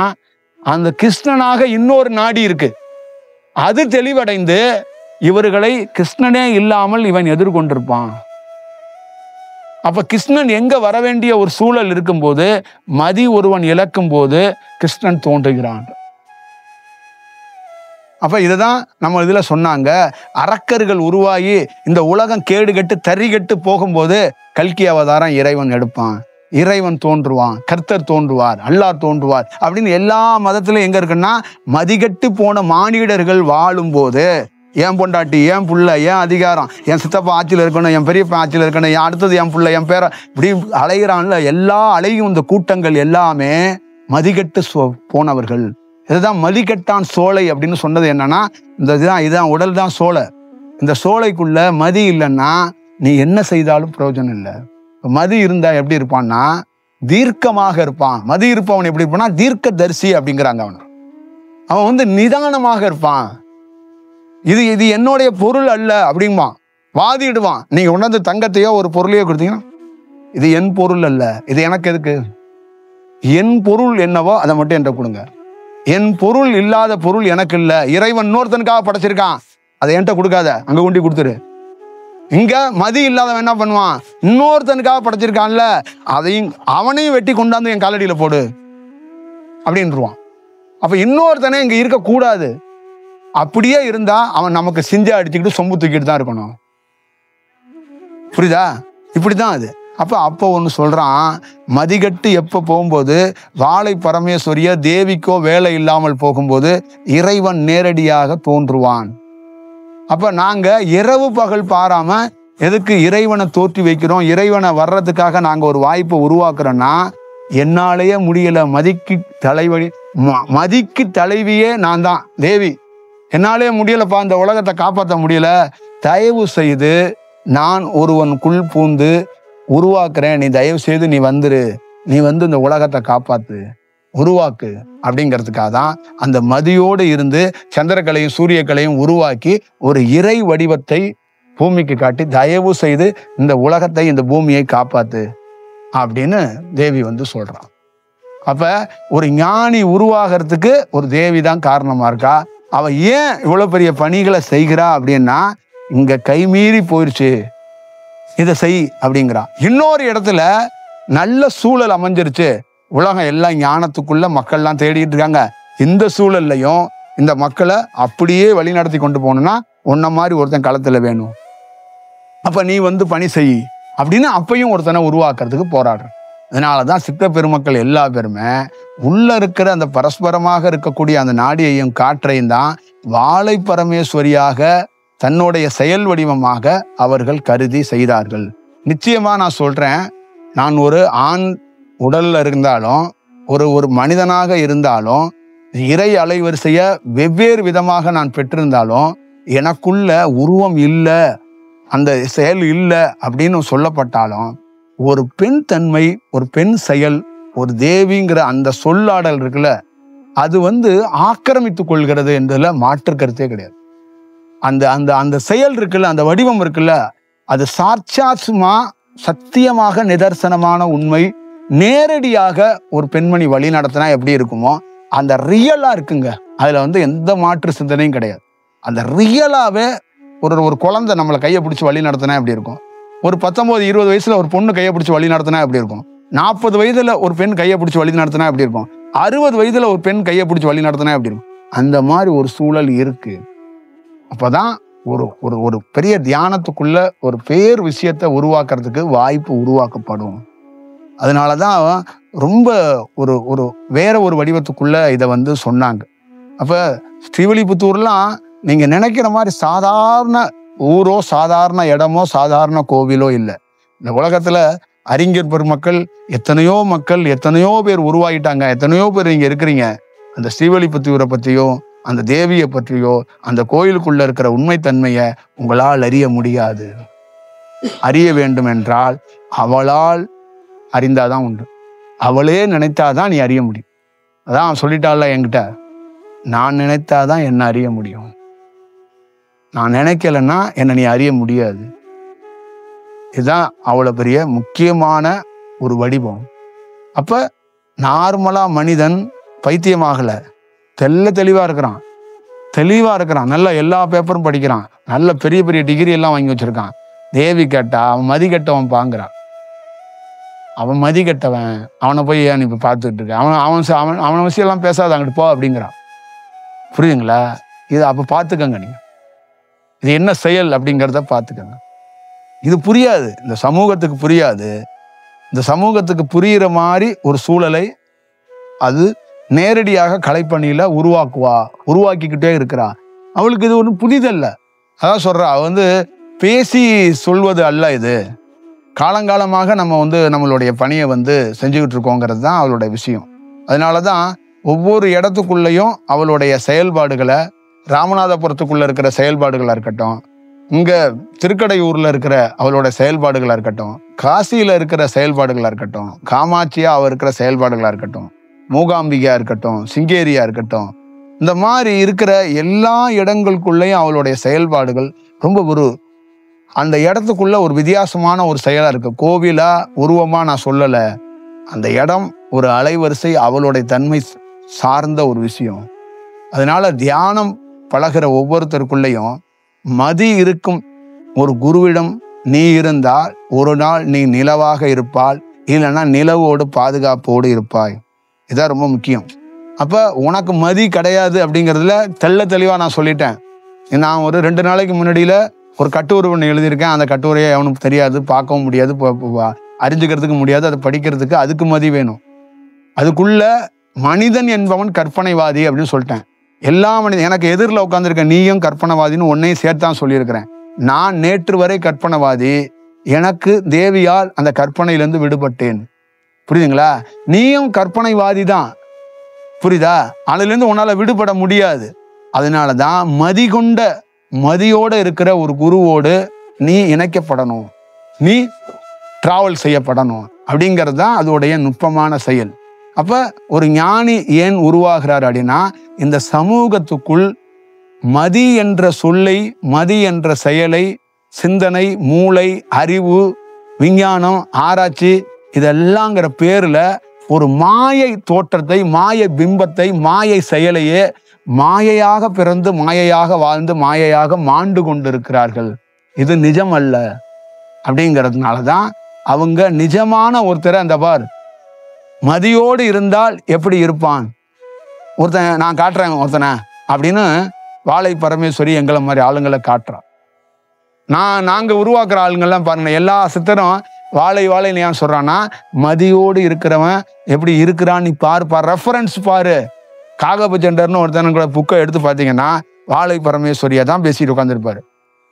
அந்த கிருஷ்ணனாக இன்னொரு நாடி இருக்கு, அது தெளிவடைந்து இவர்களை கிருஷ்ணனே இல்லாமல் இவன் எதிர்கொண்டிருப்பான். அப்ப கிருஷ்ணன் எங்க வர வேண்டிய ஒரு சூழல் இருக்கும்போது, மதி ஒருவன் இழக்கும் போது கிருஷ்ணன் தோன்றுகிறான். அப்ப இதுதான் நம்ம இதுல சொன்னாங்க, அரக்கர்கள் உருவாகி இந்த உலகம் கேடுகட்டு தறிகட்டு போகும்போது கல்கி அவதாரம் இறைவன் எடுப்பான், இறைவன் தோன்றுவான், கர்த்தர் தோன்றுவார், அல்லாஹ் தோன்றுவார் அப்படின்னு எல்லா மதத்திலும் எங்க இருக்குன்னா, மதிகட்டு போன மானிடர்கள் வாழும் போது என் பொண்டாட்டி, என் புள்ள, என் அதிகாரம், என் சித்தப்பா ஆட்சியில் இருக்கணும், என் பெரியப்பா ஆட்சியில் இருக்கணும், என் அடுத்தது என் புள்ள, என் பேர இப்படி அலைகிறான்ல, எல்லா அலையும் இந்த கூட்டங்கள் எல்லாமே மதிகட்டு போனவர்கள். இதுதான் மதிகட்டான் சோலை அப்படின்னு சொன்னது. என்னன்னா, இந்த இதுதான் உடல் தான் சோலை. இந்த சோலைக்குள்ள மதி இல்லைன்னா நீ என்ன செய்தாலும் பிரயோஜனம் இல்லை. மதி இருந்தா எப்படி இருப்பான்னா தீர்க்கமாக இருப்பான். மதி இருப்பவன் எப்படி இருப்பான்னா தீர்க்க தரிசி அப்படிங்கிறாங்க. அவன் வந்து நிதானமாக இருப்பான். இது இது என்னுடைய பொருள் அல்ல அப்படிங்குவான், வாதிடுவான். நீங்க உணர்ந்து தங்கத்தையோ ஒரு பொருளையோ கொடுத்தீங்கன்னா இது என் பொருள் அல்ல, இது எனக்கு எதுக்கு, என் பொருள் என்னவோ அதை மட்டும் என்கிட்ட கொடுங்க. என் பொருள் இல்லாத பொருள் எனக்கு இல்லை. இறைவன் இன்னொருத்தனுக்காக படைச்சிருக்கான், அதை என்கிட்ட கொடுக்காத, அங்க கொண்டு கொடுத்துரு. இங்க மதி இல்லாதவன் என்ன பண்ணுவான், இன்னொருத்தனுக்காக படைச்சிருக்கான்ல அதையும் அவனையும் வெட்டி கொண்டாந்து என் காலடியில போடு அப்படின்றான். அப்ப இன்னொருத்தனே இங்க இருக்க கூடாது. அப்படியே இருந்தா அவன் நமக்கு சிஞ்ச அடிச்சுக்கிட்டு சொம்பு தூக்கிட்டு தான் இருக்கணும். புரியுதா? இப்படிதான் அது. அப்போ ஒன்று சொல்றான், மதிகட்டு எப்போ போகும்போது வாழை பரமேஸ்வரிய தேவிக்கோ வேலை இல்லாமல் போகும்போது இறைவன் நேரடியாக தோன்றுவான். அப்ப நாங்க இரவு பகல் பாராம எதுக்கு இறைவனை தோற்றி வைக்கிறோம், இறைவனை வர்றதுக்காக நாங்க ஒரு வாய்ப்பை உருவாக்குறோம்னா, என்னாலேயே முடியல, மதிக்கு தலைவியே நான் தான் தேவி, என்னாலே முடியலப்பா, இந்த உலகத்தை காப்பாற்ற முடியல, தயவு செய்து நான் ஒருவனுக்குள் பூந்து உருவாக்குறேன், நீ தயவு செய்து நீ வந்துரு, நீ வந்து இந்த உலகத்தை காப்பாத்து, உருவாக்கு அப்படிங்கிறதுக்காக தான் அந்த மதியோடு இருந்து சந்திரக்கலையும் சூரியக்கலையும் உருவாக்கி ஒரு இறை வடிவத்தை பூமிக்கு காட்டி தயவு செய்து இந்த உலகத்தை, இந்த பூமியை காப்பாத்து அப்படின்னு தேவி வந்து சொல்றான். அப்ப ஒரு ஞானி உருவாகிறதுக்கு ஒரு தேவி தான் காரணமா இருக்கா. அவ ஏன் இவ்வளவு பெரிய பணிகளை செய்கிறா அப்படின்னா, இங்க கைமீறி போயிடுச்சு, இதை செய் அப்படிங்கிறா. இன்னொரு இடத்துல நல்ல சூழல் அமைஞ்சிருச்சு, உலகம் எல்லாம் ஞானத்துக்குள்ள மக்கள்லாம் தேடிட்டு இருக்காங்க, இந்த சூழல்லையும் இந்த மக்களை அப்படியே வழி நடத்தி கொண்டு போகணும்னா உன்ன மாதிரி ஒருத்தன் களத்துல வேணும், அப்ப நீ வந்து பணி செய் அப்படின்னு அப்பையும் ஒருத்தனை உருவாக்குறதுக்கு போராடுற. அதனாலதான் சித்த பெருமக்கள் எல்லா பேருமே உள்ள இருக்கிற அந்த பரஸ்பரமாக இருக்கக்கூடிய அந்த நாடியையும் காற்றையும் தான் வாழை பரமேஸ்வரியாக தன்னுடைய செயல் வடிவமாக அவர்கள் கருதி செய்தார்கள். நிச்சயமா நான் சொல்றேன், நான் ஒரு ஆண் உடல்ல இருந்தாலும் ஒரு மனிதனாக இருந்தாலும் இறை அலைவரிசைய வெவ்வேறு விதமாக நான் பெற்றிருந்தாலும் எனக்குள்ள உருவம் இல்லை, அந்த செயல் இல்லை அப்படின்னு சொல்லப்பட்டாலும் ஒரு பெண் தன்மை, ஒரு பெண் செயல், ஒரு தேவிங்கிற அந்த சொல்லாடல் இருக்குல்ல, அது வந்து ஆக்கிரமித்துக் கொள்கிறது என்பதுல மாற்று கருத்தே கிடையாது. அந்த அந்த அந்த செயல் இருக்குல்ல, அந்த வடிவம் இருக்குல்ல, அது சாட்சாத்மா சத்தியமாக நிதர்சனமான உண்மை. நேரடியாக ஒரு பெண்மணி வழி நடத்தினா எப்படி இருக்குமோ அந்த ரியலா இருக்குங்க. அதுல வந்து எந்த மாற்று சிந்தனையும் கிடையாது. அந்த ரியலாவே ஒரு குழந்தை நம்மளை கையை பிடிச்சி வழி நடத்தினா எப்படி இருக்கும், ஒரு 19-20 வயசுல ஒரு பொண்ணு கையை பிடிச்சி வழி நடத்தினா எப்படி இருக்கும், 40 வயதுல ஒரு பெண் கையை பிடிச்சி வழி நடத்தினா எப்படி இருக்கும், 60 வயதுல ஒரு பெண் கையை பிடிச்சி வழி நடத்தினா எப்படி இருக்கும், அந்த மாதிரி ஒரு சூழல் இருக்கு. அப்பதான் ஒரு பெரிய தியானத்துக்குள்ள ஒரு பேர் விஷயத்தை உருவாக்குறதுக்கு வாய்ப்பு உருவாக்கப்படும். அதனாலதான் ரொம்ப ஒரு வேற ஒரு வடிவத்துக்குள்ள இதை வந்து சொன்னாங்க. அப்ப ஸ்ரீவில்லிபுத்தூர்லாம் நீங்க நினைக்கிற மாதிரி சாதாரண ஊரோ சாதாரண இடமோ சாதாரண கோவிலோ இல்லை. இந்த உலகத்துல அறிஞர் பெருமக்கள் எத்தனையோ பேர் உருவாகிட்டாங்க, எத்தனையோ பேர் இங்க இருக்கிறீங்க. அந்த ஸ்ரீவில்லிபுத்தூரை பற்றியோ அந்த தேவியை பற்றியோ அந்த கோயிலுக்குள்ள இருக்கிற உண்மைத்தன்மையை உங்களால் அறிய முடியாது. அறிய வேண்டும் என்றால் அவளால் அறிந்தாதான் உண்டு, அவளே நினைத்தாதான் நீ அறிய முடியும். அதான் சொல்லிட்டால என்கிட்ட, நான் நினைத்தாதான் என்ன அறிய முடியும், நான் நினைக்கலன்னா என்ன நீ அறிய முடியாது. இதுதான் அவ்வளவு பெரிய முக்கியமான ஒரு வடிவம். அப்ப நார்மலா மனிதன் பைத்தியமாகல, தெளிவா இருக்கிறான், நல்ல எல்லா பேப்பரும் படிக்கிறான், நல்ல பெரிய பெரிய டிகிரி எல்லாம் வாங்கி வச்சிருக்கான். தேவி கேட்டா அவன் மதி கட்டவன் பாங்குறான். அவன் மதி கட்டவன், அவனை போய் ஏன் இப்ப பார்த்துட்டு இருக்க, அவன் விஷயம் எல்லாம் பேசாத, அங்கிட்டு போ அப்படிங்கிறான். புரியுதுங்களா? இது அப்போ பார்த்துக்கங்க. நீங்கள் இது என்ன செயல் அப்படிங்கிறத பார்த்துக்கங்க. இது புரியாது, இந்த சமூகத்துக்கு புரியாது. இந்த சமூகத்துக்கு புரிகிற மாதிரி ஒரு சூழலை அது நேரடியாக கலைப்பணியில் உருவாக்கிக்கிட்டே இருக்கிறா. அவளுக்கு இது ஒன்றும் புதிதல்ல. அதான் சொல்கிறா, அவ பேசி சொல்வது அல்ல, இது காலங்காலமாக நம்ம நம்மளுடைய பணியை செஞ்சுக்கிட்டு இருக்கோங்கிறது தான் அவளுடைய விஷயம். அதனால தான் ஒவ்வொரு இடத்துக்குள்ளேயும் அவளுடைய செயல்பாடுகளை, ராமநாதபுரத்துக்குள்ளே இருக்கிற செயல்பாடுகளாக இருக்கட்டும், இங்கே திருக்கடையூரில் இருக்கிற அவளோட செயல்பாடுகளாக இருக்கட்டும், காசியில் இருக்கிற செயல்பாடுகளாக இருக்கட்டும், காமாட்சியா அவ இருக்கிற செயல்பாடுகளாக இருக்கட்டும், மூகாம்பிகையா இருக்கட்டும், சிங்கேரியா இருக்கட்டும், இந்த மாதிரி இருக்கிற எல்லா இடங்களுக்குள்ளேயும் அவளுடைய செயல்பாடுகள் ரொம்ப அந்த இடத்துக்குள்ள ஒரு வித்தியாசமான ஒரு செயலா இருக்கு. கோவிலா உருவமா நான் சொல்லலை, அந்த இடம் ஒரு அலைவரிசை, அவளுடைய தன்மை சார்ந்த ஒரு விஷயம். அதனால தியானம் பழகிற ஒவ்வொருத்தருக்குள்ளேயும் மதி இருக்கும் ஒரு குருவிடம் நீ இருந்தால் ஒரு நாள் நீ நிலவாக இருப்பாள், இல்லைன்னா நிலவோடு பாதுகாப்போடு இருப்பாய். இதான் ரொம்ப முக்கியம். அப்போ உனக்கு மதி கிடையாது அப்படிங்கிறதுல தெளிவாக நான் சொல்லிட்டேன். நான் ஒரு 2 நாளைக்கு முன்னாடியில் ஒரு கட்டுரை ஒன்று எழுதியிருக்கேன். அந்த கட்டுரையை அவனுக்கு தெரியாது, பார்க்கவும் முடியாது, அறிஞ்சுக்கிறதுக்கு முடியாது, அதை படிக்கிறதுக்கு அதுக்கு மதி வேணும். அதுக்குள்ள மனிதன் என்பவன் கற்பனைவாதி அப்படின்னு சொல்லிட்டேன். எல்லா மனிதன் எனக்கு எதிரில் உட்காந்துருக்க நீயும் கற்பனைவாதின்னு ஒன்னையும் சேர்த்தான் சொல்லியிருக்கிறேன். நான் நேற்று வரை கற்பனைவாதி, எனக்கு தேவியால் அந்த கற்பனையிலேருந்து விடுபட்டேன். புரியுதுங்களா? நீயும் கற்பனைவாதி தான், புரியுதா? அதுலேருந்து உன்னால் விடுபட முடியாது. அதனால தான் மதியோடு இருக்கிற ஒரு குருவோடு நீ இணைக்கப்படணும், நீ டிராவல் செய்யப்படணும் அப்படிங்கிறது தான் அதோடைய நுட்பமான செயல். அப்போ ஒரு ஞானி ஏன் உருவாகிறார் அப்படின்னா, இந்த சமூகத்துக்குள் மதி என்ற சொல்லை, மதி என்ற செயலை, சிந்தனை, மூளை, அறிவு, விஞ்ஞானம், ஆராய்ச்சி இதெல்லாங்கிற பேரில் ஒரு மாயை தோற்றத்தை, மாய பிம்பத்தை, மாயை செயலையே மாயையாக பிறந்து, மாயையாக வாழ்ந்து, மாயையாக மாண்டு கொண்டிருக்கிறார்கள். இது நிஜம் அல்ல. அப்படிங்கிறதுனால தான் அவங்க நிஜமான ஒருத்தரை, அந்த பார் மதியோடு இருந்தால் எப்படி இருப்பான் ஒருத்தன், நான் காட்டுறேன் ஒருத்தனை அப்படின்னு வாழை பரமேஸ்வரி எங்களை மாதிரி ஆளுங்களை காட்டுறான். நாங்கள் உருவாக்குற ஆளுங்கள்லாம் பாருங்க, எல்லா சித்தரும் வாழைன்னு ஏன் சொல்றான்னா, மதியோடு இருக்கிறவன் எப்படி இருக்கிறான் நீ பாரு, ரெஃபரன்ஸ் பாரு. காகபஜண்டர்னு ஒருத்தனோட புக்கை எடுத்து பார்த்தீங்கன்னா வாழை பரமேஸ்வரியை தான் பேசிட்டு உட்காந்துருப்பாரு.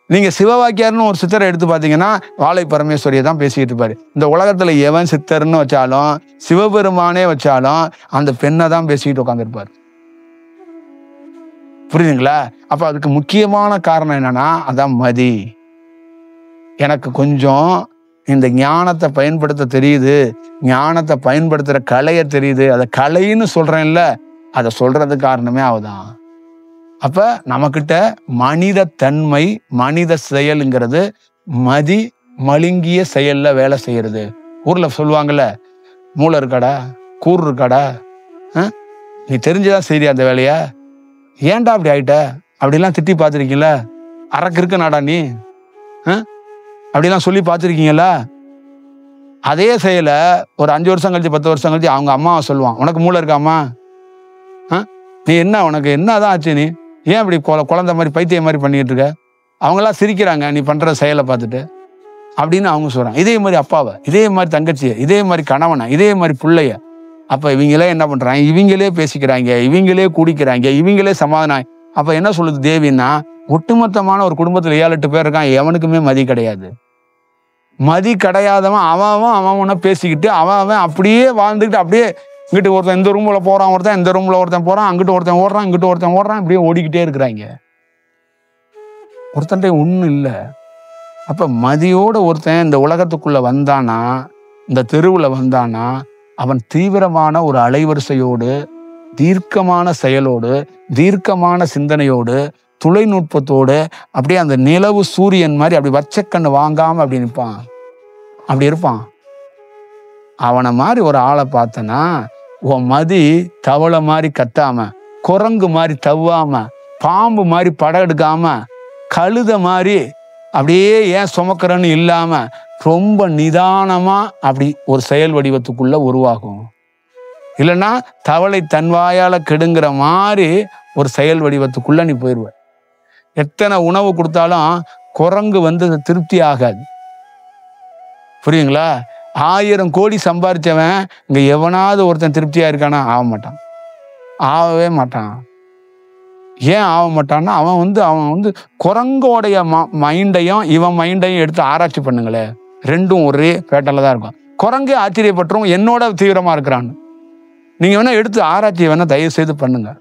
நீங்க சிவவாக்கியார்னு ஒரு சித்தரை எடுத்து பார்த்தீங்கன்னா வாழை பரமேஸ்வரியை தான் பேசிக்கிட்டு இருப்பாரு. இந்த உலகத்துல எவன் சித்தர்னு வச்சாலும், சிவபெருமானே வச்சாலும் அந்த பெண்ணை தான் பேசிக்கிட்டு உட்காந்துருப்பாரு. புரியுதுங்களா? அப்ப அதுக்கு முக்கியமான காரணம் என்னன்னா, அதான் மதி. எனக்கு கொஞ்சம் இந்த ஞானத்தை பயன்படுத்த தெரியுது, ஞானத்தை பயன்படுத்துற கலையை தெரியுது, அதை கலைன்னு சொல்றேன்ல, அதை சொல்றது காரணமே அவதான். அப்ப நமக்கிட்ட மனித தன்மை, மனித செயலுங்கிறது மதி மழுங்கிய செயல்ல வேலை செய்யறது. ஊர்ல சொல்லுவாங்கல்ல, மூளை இருக்காடா, கூர் இருக்காடா, நீ தெரிஞ்சுதான் செய்ய அந்த வேலைய, ஏன்டா அப்படி ஆயிட்ட அப்படிலாம் திட்டி பார்த்துருக்கீங்களா? அரக்கு இருக்கு நாடா நீ அப்படிலாம் சொல்லி பார்த்துருக்கீங்களா? அதே செயலை ஒரு 5 வருஷம் கழிச்சு 10 வருஷம் கழிச்சு அவங்க அம்மாவை சொல்லுவான், உனக்கு மூளை இருக்காம்மா, நீ என்ன, உனக்கு என்னதான் ஆச்சு, நீ ஏன் இப்படி குழந்தை மாதிரி பைத்தியம் மாதிரி பண்ணிட்டு இருக்க? அவங்களாம் சிரிக்கிறாங்க நீ பண்ற செயலை பார்த்துட்டு அப்படின்னு அவங்க சொல்றாங்க. இதே மாதிரி அப்பாவை, இதே மாதிரி தங்கச்சியை, இதே மாதிரி கணவனை, இதே மாதிரி பிள்ளைய. அப்ப இவங்களே என்ன பண்றாங்க, இவங்களே பேசிக்கிறாங்க, இவங்களே குடிக்கிறாங்க, இவங்களே சமாதானம். அப்ப என்ன சொல்லுது தேவின்னா, ஒட்டுமொத்தமான ஒரு குடும்பத்துல 7-8 பேர் இருக்கான், எவனுக்குமே மதி கிடையாது. மதி கிடையாதவன் அவன் பேசிக்கிட்டு அவன் அப்படியே வாழ்ந்துக்கிட்டு, அப்படியே இங்கிட்டு ஒருத்தன் இந்த ரூம்ல போறான், ஒருத்தன் இந்த ரூம்ல ஒருத்தன் போறான், அங்கிட்டு ஒருத்தன் ஓடுறான், இங்கிட்டு ஒருத்தன் ஓடுறான், இப்படியே ஓடிக்கிட்டே இருக்கிறாங்க. ஒருத்தன்ட்ட ஒண்ணும் இல்லை. அப்ப மதியோட ஒருத்தன் இந்த உலகத்துக்குள்ள வந்தானா, இந்த தெருவுல வந்தானா, அவன் தீவிரமான ஒரு அலைவரிசையோடு, தீர்க்கமான செயலோடு, தீர்க்கமான சிந்தனையோடு, தொலைநுட்பத்தோடு, அப்படியே அந்த நிலவு சூரியன் மாதிரி அப்படி வச்சக்கண்ணு வாங்காம அப்படி நிற்பான், அப்படி இருப்பான். அவனை மாதிரி ஒரு ஆளை பார்த்தனா, உன் மதி தவளை மாதிரி கத்தாம, குரங்கு மாதிரி தவ்வாம, பாம்பு மாதிரி படம் எடுக்காம, கழுத மாதிரி அப்படியே ஏன் சுமக்கிறன்னு இல்லாம, ரொம்ப நிதானமா அப்படி ஒரு செயல் வடிவத்துக்குள்ள உருவாகும். இல்லைன்னா தவளை தன் வாயால கெடுங்கிற மாதிரி ஒரு செயல் வடிவத்துக்குள்ள நீ போயிடுவ. எத்தனை உணவு கொடுத்தாலும் குரங்கு வந்து திருப்தி ஆகாது. புரியுங்களா? 1000 கோடி சம்பாதிச்சவன் இங்க எவனாவது ஒருத்தன் திருப்தியா இருக்கானா? ஆக மாட்டான், ஆகவே மாட்டான். ஏன் ஆக மாட்டான்னா அவன் வந்து குரங்கோடைய மைண்டையும் இவன் மைண்டையும் எடுத்து ஆராய்ச்சி பண்ணுங்களேன், ரெண்டும் ஒரே பேட்டர்ல தான் இருக்கும். குரங்கே ஆச்சரியப்பட்டுரும் என்னோட தீவிரமா இருக்கிறான்னு. நீங்க வேணா எடுத்து ஆராய்ச்சி வேணா தயவு செய்து பண்ணுங்க.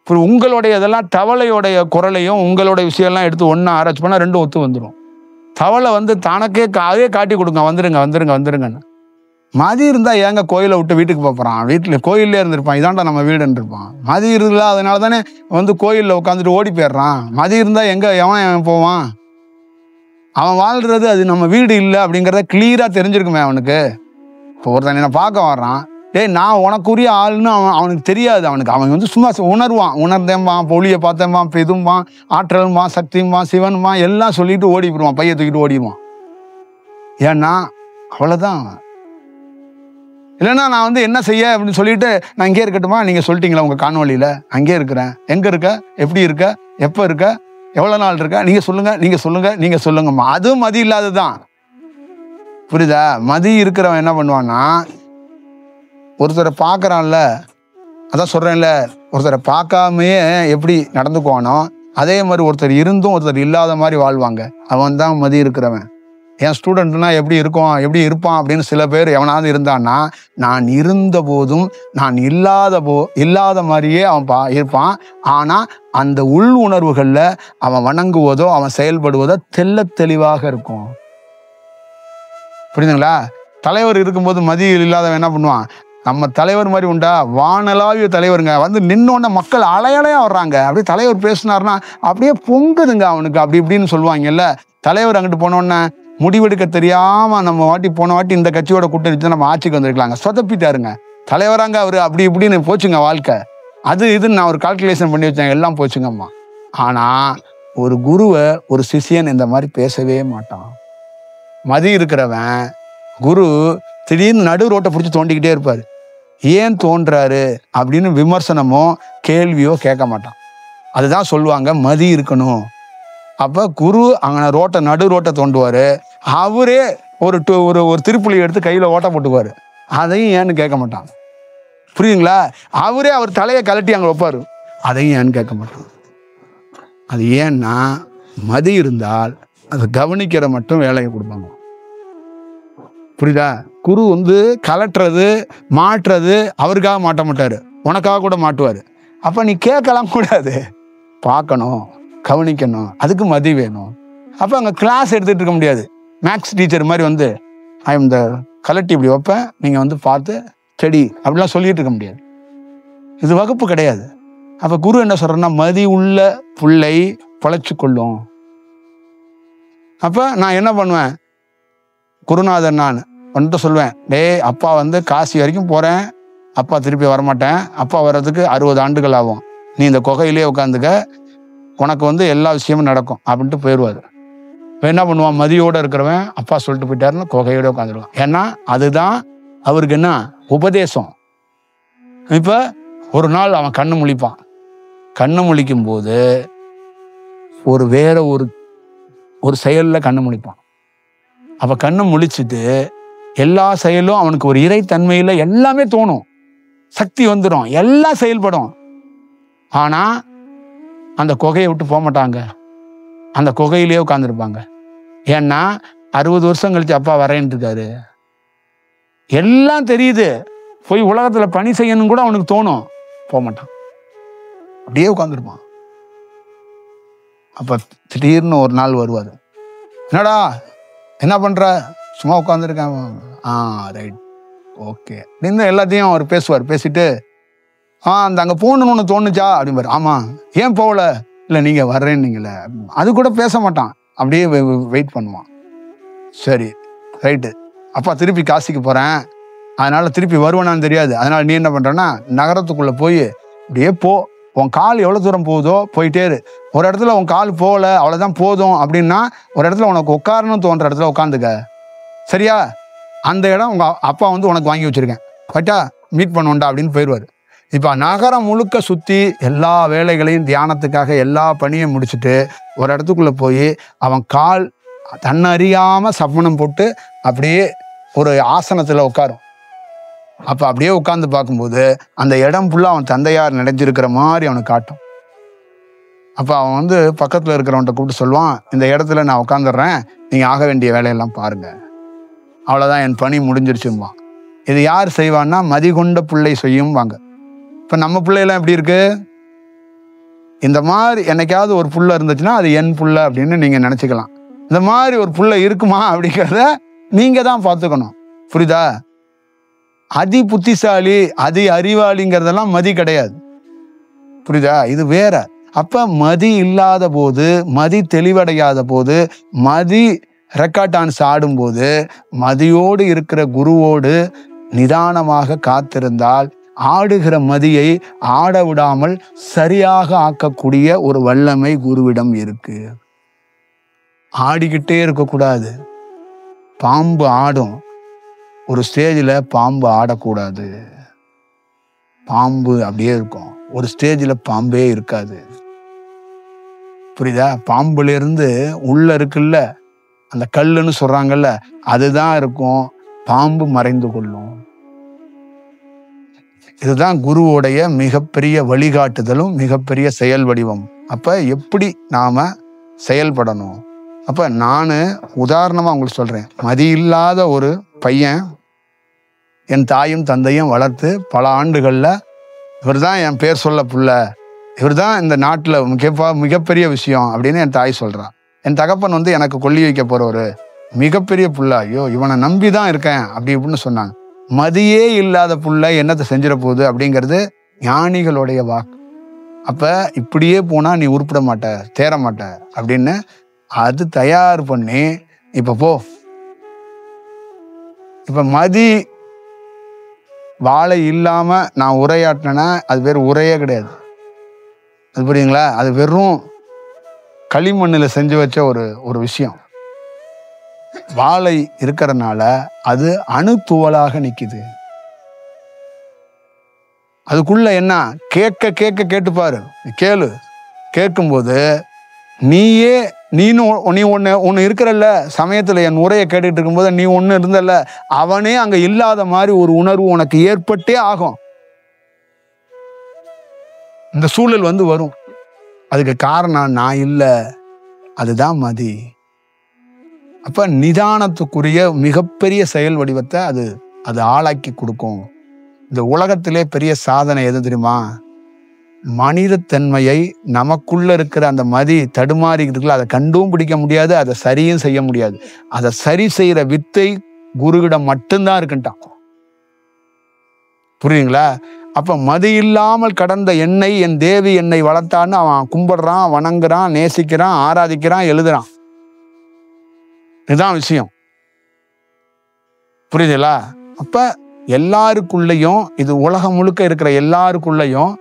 உங்களுடைய இதெல்லாம் தவளையோடைய குரலையும் உங்களுடைய விஷயம்லாம் எடுத்து ஒன்னா ஆராய்ச்சி பண்ணா ரெண்டும் ஒத்து வந்துடும். தவளை வந்து தனக்கே அதே காட்டி கொடுங்க, வந்துருங்க வந்துருங்க வந்துருங்கன்னு. மதி இருந்தா ஏங்க கோயிலை விட்டு வீட்டுக்கு போறான்? வீட்டுல கோயிலே இருந்திருப்பான், இதாண்டா நம்ம வீடுன்னு இருப்பான். மதி இருந்தா அதனால தானே வந்து கோயில்ல உட்காந்துட்டு ஓடி போயிடுறான். மதி இருந்தா எங்க எவன் போவான்? அவன் வாழ்றது அது நம்ம வீடு இல்லை அப்படிங்கிறத கிளியரா தெரிஞ்சிருக்குமே அவனுக்கு. இப்போ ஒருத்தன் என்ன பார்க்க வர்றான், டேய் நான் உனக்குரிய ஆளுன்னு அவனுக்கு தெரியாது. அவன் வந்து சும்மா உணர்ந்தேன்பான், பொலியை பார்த்தேன்பான், பெதும்பான், ஆற்றலும்பான், சக்தியும்பான், சிவனும்பான் எல்லாம் சொல்லிட்டு ஓடி போடுவான், பைய தூக்கிட்டு ஓடிடுவான். ஏன்னா அவ்வளவுதான். இல்லைன்னா நான் வந்து என்ன செய்ய அப்படின்னு சொல்லிட்டு நான் இங்கே இருக்கட்டுமா? நீங்க சொல்லிட்டீங்களா உங்க காணொலியில அங்கே இருக்கிறேன். எங்க இருக்க, எப்படி இருக்க, எப்ப இருக்க, எவ்வளவு நாள் இருக்க, நீங்க சொல்லுங்க நீங்க சொல்லுங்க நீங்க சொல்லுங்கம்மா. அதுவும் மதி இல்லாததுதான். புரியுதா? மதி இருக்கிறவன் என்ன பண்ணுவான்னா, ஒருத்தரை பார்க்கறான்ல, அதான் சொல்றேன்ல, ஒருத்தரை பார்க்காமையே எப்படி நடந்துக்குவானோ அதே மாதிரி ஒருத்தர் இருந்தும் ஒருத்தர் இல்லாத மாதிரி வாழ்வாங்க. அவன் தான் மதி இருக்கிறவன். என் ஸ்டூடெண்ட்னா எப்படி இருக்கும், எப்படி இருப்பான் அப்படின்னு சில பேர் எவனாவது இருந்தான்னா, நான் இருந்த போதும் நான் இல்லாத மாதிரியே அவன் இருப்பான். ஆனா அந்த உள் உணர்வுகள்ல அவன் வணங்குவதோ அவன் செயல்படுவதோ தெளிவாக இருக்கும். புரியுதுங்களா? தலைவர் இருக்கும்போது மதி இல்லாதவன் என்ன பண்ணுவான்? நம்ம தலைவர் மாதிரி உண்டா? வானலாவிய தலைவருங்க வந்து நின்னோடனே மக்கள் அலையலையா வர்றாங்க. அப்படியே தலைவர் பேசினார்னா அப்படியே பொங்குதுங்க அவனுக்கு, அப்படி இப்படின்னு சொல்லுவாங்கல்ல. தலைவர் அங்கிட்டு போனோடனே முடிவெடுக்க தெரியாம நம்ம போன வாட்டி இந்த கட்சியோட கூட்டணி நம்ம ஆட்சிக்கு வந்திருக்கலாங்க, சொதப்பிட்டாருங்க தலைவராங்க அவரு, அப்படி இப்படின்னு போச்சுங்க வாழ்க்கை. அது இதுன்னு நான் ஒரு கால்குலேஷன் பண்ணி வச்சேன், எல்லாம் போச்சுங்கம்மா. ஆனா ஒரு குருவை ஒரு சிஷியன் இந்த மாதிரி பேசவே மாட்டான். மதி இருக்கிறவன் குரு திடீர்னு நடு ரோட்டை பிடிச்சி தோண்டிக்கிட்டே இருப்பாரு. ஏன் தோன்றாரு அப்படின்னு விமர்சனமோ கேள்வியோ கேட்க மாட்டான். அதுதான் சொல்லுவாங்க மதி இருக்கணும். அப்ப குரு அங்கே நடு ரோட்டை தோண்டுவாரு. அவரே ஒரு திருப்புளி எடுத்து கையில ஓட்ட போட்டுக்குவாரு. அதையும் ஏன்னு கேட்க மாட்டான். புரியுதுங்களா? அவரே அவர் தலையை கலட்டி அங்க வைப்பாரு. அதையும் ஏன்னு கேட்க மாட்டான். அது ஏன்னா மதி இருந்தால் அதை கவனிக்கிற மட்டும் வேலையை கொடுப்பாங்க. புரியுதா? குரு வந்து கலட்டுறது மாட்டுறது அவருக்காக மாட்ட மாட்டாரு, உனக்காக கூட மாட்டுவாரு. அப்ப நீ கேட்கலாம் கூடாது, பார்க்கணும், கவனிக்கணும். அதுக்கு மதி வேணும். அப்ப அங்க கிளாஸ் எடுத்துட்டு இருக்க முடியாது. மேக்ஸ் டீச்சர் மாதிரி வந்து இந்த கலட்டி இப்படி வைப்பேன், நீங்க வந்து பார்த்து ஸ்டடி அப்படிலாம் சொல்லிட்டு இருக்க முடியாது. இது வகுப்பு கிடையாது. அப்ப குரு என்ன சொல்றேன்னா, மதி உள்ள புள்ளை பழச்சு கொள்ளும். அப்ப நான் என்ன பண்ணுவேன், குருநாதன் நான் வந்துட்டு சொல்லுவேன், டேய் அப்பா வந்து காசி வரைக்கும் போறேன், அப்பா திருப்பி வரமாட்டேன், அப்பா வர்றதுக்கு 60 ஆண்டுகள் ஆகும், நீ இந்த குகையிலே உட்காந்துக்க, உனக்கு வந்து எல்லா விஷயமும் நடக்கும் அப்படின்ட்டு போயிடுவாரு. இப்போ என்ன பண்ணுவான், மதியோட இருக்கிறவன் அப்பா சொல்லிட்டு போயிட்டாருன்னு குகையோட உட்காந்துருவான். ஏன்னா அதுதான் அவருக்கு என்ன உபதேசம். இப்ப ஒரு நாள் அவன் கண்ணு முழிப்பான். கண்ணு முழிக்கும் போது வேற ஒரு செயல்ல கண்ணு முழிப்பான். அப்ப கண்ணு முழிச்சுட்டு எல்லா செயலும் அவனுக்கு ஒரு இறைத்தன்மையில எல்லாமே தோணும், சக்தி வந்துடும், எல்லாம் செயல்படும். ஆனா அந்த குகையை விட்டு போக மாட்டாங்க, அந்த குகையிலேயே உட்கார்ந்துருப்பாங்க. ஏன்னா 60 வருஷம் கழிச்சு அப்பா வரேன்னு இருக்காரு, எல்லாம் தெரியுது, போய் உலகத்துல பணி செய்யணும் கூட அவனுக்கு தோணும், போக மாட்டான், அப்படியே உட்கார்ந்துருப்பான். அப்ப திடீர்னு ஒரு நாள் வருவாரு, என்னடா என்ன பண்ற, சும்மா உட்காந்துருக்கேன், ரைட் ஓகே அப்படின்னு எல்லாத்தையும் அவர் பேசுவார். பேசிட்டு அந்த அங்க போகணும்னு ஒன்று தோணுச்சா அப்படின்பாரு. ஆமா, ஏன் போகல, இல்லை நீங்க வர்றேன்னீங்களே, அது கூட பேச மாட்டான், அப்படியே வெயிட் பண்ணுவான். சரி ரைட்டு, அப்பா திருப்பி காசிக்கு போறேன், அதனால திருப்பி வருவேனான்னு தெரியாது, அதனால நீ என்ன பண்றன்னா நகரத்துக்குள்ள போய் அப்படியே போ, உன் கால் எவ்வளவு தூரம் போகுதோ போயிட்டே இரு. ஒரு இடத்துல உன் கால் போகல அவ்வளவுதான் போதும் அப்படின்னா ஒரு இடத்துல உனக்கு உட்காரணும்னு தோன்ற இடத்துல உட்காந்துக்க, சரியா? அந்த இடம் உங்க அப்பா வந்து உனக்கு வாங்கி வச்சிருக்கேன், கரெக்டா மீட் பண்ணுவோண்டா அப்படின்னு போயிடுவாரு. இப்போ நகரம் முழுக்க சுற்றி எல்லா வேலைகளையும் தியானத்துக்காக எல்லா பணியும் முடிச்சுட்டு ஒரு இடத்துக்குள்ளே போய் அவன் கால் தன்னறியாமல் சப்பனம் போட்டு அப்படியே ஒரு ஆசனத்தில் உட்காரும். அப்போ அப்படியே உட்காந்து பார்க்கும்போது அந்த இடம் ஃபுல்லாக அவன் தந்தையார் நினைஞ்சிருக்கிற மாதிரி அவனுக்கு காட்டும். அப்போ அவன் பக்கத்தில் இருக்கிறவன்கிட்ட கூப்பிட்டு சொல்லுவான், இந்த இடத்துல நான் உட்காந்துடுறேன், நீங்கள் ஆக வேண்டிய வேலையெல்லாம் பாருங்கள், அவ்வளோதான் என் பணி முடிஞ்சிருச்சும்பான். இது யார் செய்வான்னா மதிகொண்ட பிள்ளை செய்யும்பாங்க. இப்போ நம்ம பிள்ளையெல்லாம் எப்படி இருக்கு? இந்த மாதிரி என்னைக்காவது ஒரு புள்ள இருந்துச்சுன்னா அது என் புள்ள அப்படின்னு நீங்கள் நினச்சிக்கலாம். இந்த மாதிரி ஒரு புள்ள இருக்குமா அப்படிங்கிறத நீங்கள் தான் பார்த்துக்கணும். புரியுதா? அதி புத்திசாலி அதி அறிவாளிங்கிறதெல்லாம் மதி கிடையாது. புரியுதா? இது வேற. அப்ப மதி இல்லாத போது, மதி தெளிவடையாத போது, மதி ரெக்கார்ட் டான்ஸ் ஆடும்போது மதியோடு இருக்கிற குருவோடு நிதானமாக காத்திருந்தால் ஆடுகிற மதியை ஆட விடாமல் சரியாக ஆக்கக்கூடிய ஒரு வல்லமை குருவிடம் இருக்கு. ஆடிக்கிட்டே இருக்கக்கூடாது. பாம்பு ஆடும், ஒரு ஸ்டேஜில் பாம்பு ஆடக்கூடாது. பாம்பு அப்படியே இருக்கும், ஒரு ஸ்டேஜில் பாம்பே இருக்காது. புரியுதா? பாம்புல இருந்து உள்ள இருக்குல்ல அந்த கல்லுன்னு சொல்றாங்கல்ல, அதுதான் இருக்கும், பாம்பு மறைந்து கொள்ளும். இதுதான் குருவோடைய மிகப்பெரிய வழிகாட்டுதலும் மிகப்பெரிய செயல் வடிவம். அப்ப எப்படி நாம செயல்படணும்? அப்ப நான் உதாரணமா உங்களுக்கு சொல்றேன். மதி இல்லாத ஒரு பையன் என் தாயும் தந்தையும் வளர்த்து பல ஆண்டுகள்ல இவர் தான் என் பேர் சொல்ல புள்ள, இவர் தான் இந்த நாட்டில் மிகப்பெரிய விஷயம் அப்படின்னு என் தாய் சொல்றான். என் தகப்பன் எனக்கு கொல்லி வைக்க போறவரு, மிகப்பெரிய புள்ள, ஐயோ இவனை நம்பி தான் இருக்கேன் அப்படி இப்படின்னு சொன்னாங்க. மதியே இல்லாத புள்ள என்னத்தை செஞ்சிட போகுது அப்படிங்கிறது ஞானிகளுடைய வாக்கு. அப்ப இப்படியே போனா நீ உருப்பிட மாட்ட, தேர மாட்ட அப்படின்னு அது தயார் பண்ணி இப்ப போ. இப்ப மதி வாழை இல்லாம நான் உரையாட்டினேன்னா அது பேர் உரையே கிடையாது. அது புரியுங்களா? அது வெறும் களிமண்ணில் செஞ்சு வச்ச ஒரு விஷயம். வாழை இருக்கிறதுனால அது அணுத்துவலாக நிக்குது. அதுக்குள்ள என்ன கேட்க கேட்க கேட்டுப்பாரு, கேளு. கேட்கும்போது நீ ஒன்று இருக்கிறல்ல, சமயத்தில் என் உரையை கேட்டுட்டு இருக்கும்போது நீ ஒன்று இருந்தல்ல, அவனே அங்க இல்லாத மாதிரி ஒரு உணர்வு உனக்கு ஏற்பட்டே ஆகும். இந்த சூழல் வரும். அதுக்கு காரணம் நான் இல்லை, அதுதான் மதி. அப்ப நிதானத்துக்குரிய மிகப்பெரிய செயல் வடிவத்தை அது ஆளாக்கி கொடுக்கும். இந்த உலகத்திலே பெரிய சாதனை எது தெரியுமா? மனிதத்தன்மையை நமக்குள்ள இருக்கிற அந்த மதி தடுமாறிக்கிட்டு அதை கண்டும் பிடிக்க முடியாது, அதை சரியும் செய்ய முடியாது. அதை சரி செய்யற வித்தை குருவிடம் மட்டும்தான் இருக்குன்ட்டான். புரியுங்களா? அப்ப மதி இல்லாமல் கடந்த என்னை என் தேவி என்னை வளர்த்தான்னு அவன் கும்பிடுறான், வணங்குறான், நேசிக்கிறான், ஆராதிக்கிறான், எழுதுறான். இதுதான் விஷயம். புரியுதுங்களா? அப்ப எல்லாருக்குள்ளயும், இது உலகம் முழுக்க இருக்கிற எல்லாருக்குள்ளயும்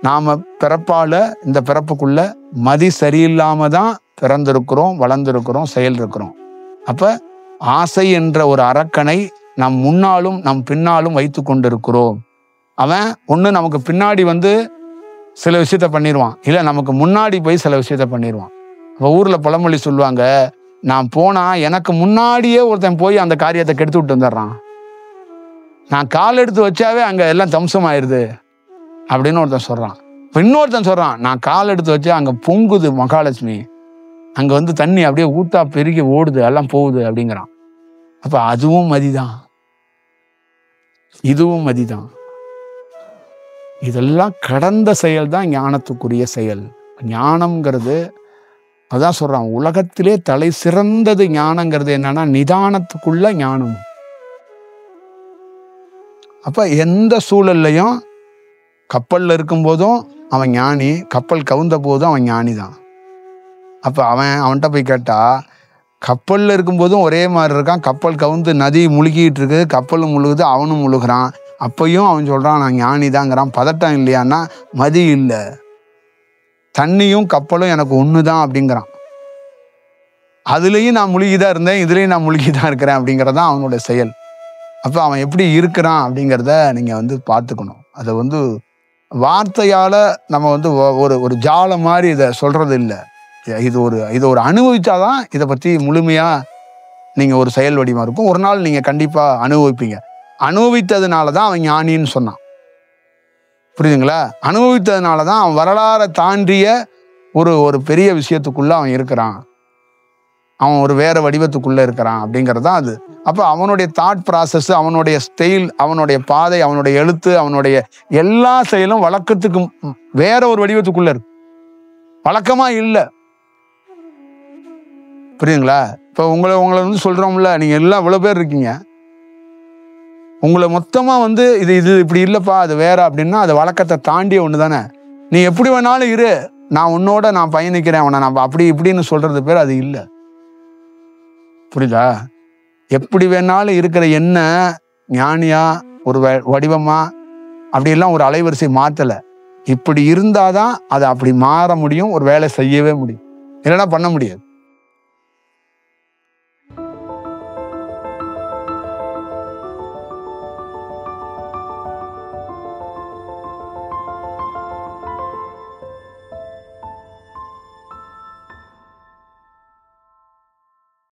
நாம பிறப்பால இந்த பிறப்புக்குள்ள மதி சரியில்லாம தான் பிறந்திருக்கிறோம், வளர்ந்திருக்கிறோம், செயல் இருக்கிறோம். அப்ப ஆசை என்ற ஒரு அரக்கனை நம் முன்னாலும் நம் பின்னாலும் வைத்து கொண்டிருக்கிறோம். அவன் ஒண்ணு நமக்கு பின்னாடி சில விஷயத்த பண்ணிடுவான், இல்ல நமக்கு முன்னாடி போய் சில விஷயத்த பண்ணிடுவான். இப்போ ஊர்ல பழமொழி சொல்லுவாங்க, நான் போனா எனக்கு முன்னாடியே ஒருத்தன் போய் அந்த காரியத்தை கெடுத்து விட்டு வந்துடுறான், நான் கால் எடுத்து வச்சாவே அங்க எல்லாம் தம்சம் ஆயிடுது அப்படின்னு ஒருத்தன் சொல்றான். இப்போ இன்னொருத்தன் சொல்றான், நான் கால் எடுத்து வச்சா அங்க பொங்குது மகாலட்சுமி, அங்க தண்ணி அப்படியே ஊத்தா பெருகி ஓடுது, எல்லாம் போகுது அப்படிங்கிறான். அப்ப அதுவும் மதிதான், இதுவும் மதிதான். இதெல்லாம் கடந்த செயல் தான் ஞானத்துக்குரிய செயல். ஞானம்ங்கிறது அதான் சொல்றான், உலகத்திலே தலை சிறந்தது ஞானங்கிறது என்னன்னா நிதானத்துக்குள்ள ஞானம். அப்ப எந்த சூழல்லையும் கப்பல்ல இருக்கும் போதும் அவன் ஞானி, கப்பல் கவுந்த போதும் அவன் ஞானி தான். அப்ப அவன்கிட்ட போய் கேட்டா, கப்பல்ல இருக்கும்போதும் ஒரே மாதிரி இருக்கான், கப்பல் கவுந்து நதி முழுகிட்டு இருக்கு, கப்பலும் முழுகுது, அவனும் முழுகிறான், அப்பையும் அவன் சொல்றான் நான் ஞானி தாங்கிறான். பதட்டம் இல்லையான்னா மதி இல்லை, தண்ணியும் கப்பலும் எனக்கு ஒண்ணுதான் அப்படிங்கிறான். அதுலயும் நான் முழுகிதான் இருந்தேன், இதுலயும் நான் முழுகிதான் இருக்கிறேன் அப்படிங்கிறதான் அவனுடைய செயல். அப்ப அவன் எப்படி இருக்கிறான் அப்படிங்கிறத நீங்க பார்த்துக்கணும். அதை வந்து வார்த்தையால நம்ம வந்து ஒரு ஒரு ஜாலம் மாதிரி இதை சொல்றது இல்லை. இது ஒரு அனுபவிச்சாதான் இதை பற்றி முழுமையா நீங்க ஒரு செயல் வடிவம் இருக்கும். ஒரு நாள் நீங்க கண்டிப்பா அனுபவிப்பீங்க. அனுபவித்ததுனால தான் அவன் ஞானின்னு சொன்னான். புரியுதுங்களா? அனுபவித்ததுனால தான் அவன் வரலாறை தாண்டிய ஒரு ஒரு பெரிய விஷயத்துக்குள்ள அவன் இருக்கிறான். அவன் ஒரு வேற வடிவத்துக்குள்ள இருக்கிறான் அப்படிங்கிறது தான் அது. அப்ப அவனுடைய தாட் ப்ராசஸ், அவனுடைய ஸ்டைல், அவனுடைய பாதை, அவனுடைய எழுத்து, அவனுடைய எல்லா செயலும் வழக்கத்துக்கு வேற ஒரு வடிவத்துக்குள்ள இருக்கு. வழக்கமா இல்லை. புரியுதுங்களா? இப்ப உங்களை வந்து சொல்றோம்ல, நீங்க எல்லாம் இவ்வளவு பேர் இருக்கீங்க. உங்களை மொத்தமா வந்து இது இப்படி இல்லப்பா, அது வேற அப்படின்னா அது வழக்கத்தை தாண்டிய ஒண்ணு தானே. நீ எப்படி வேணாலும் இரு, நான் உன்னோட நான் பயணிக்கிறேன், அவனை நான் அப்படி இப்படின்னு சொல்றது பேர் அது இல்லை. புரியுதா? எப்படி வேணாலும் இருக்கிற என்ன ஞானியா ஒரு வடிவமா அப்படியெல்லாம் ஒரு அலைவரிசை மாத்தல. இப்படி இருந்தாதான் அதை அப்படி மாற முடியும், ஒரு வேலை செய்யவே முடியும். இல்லைன்னா பண்ண முடியாது.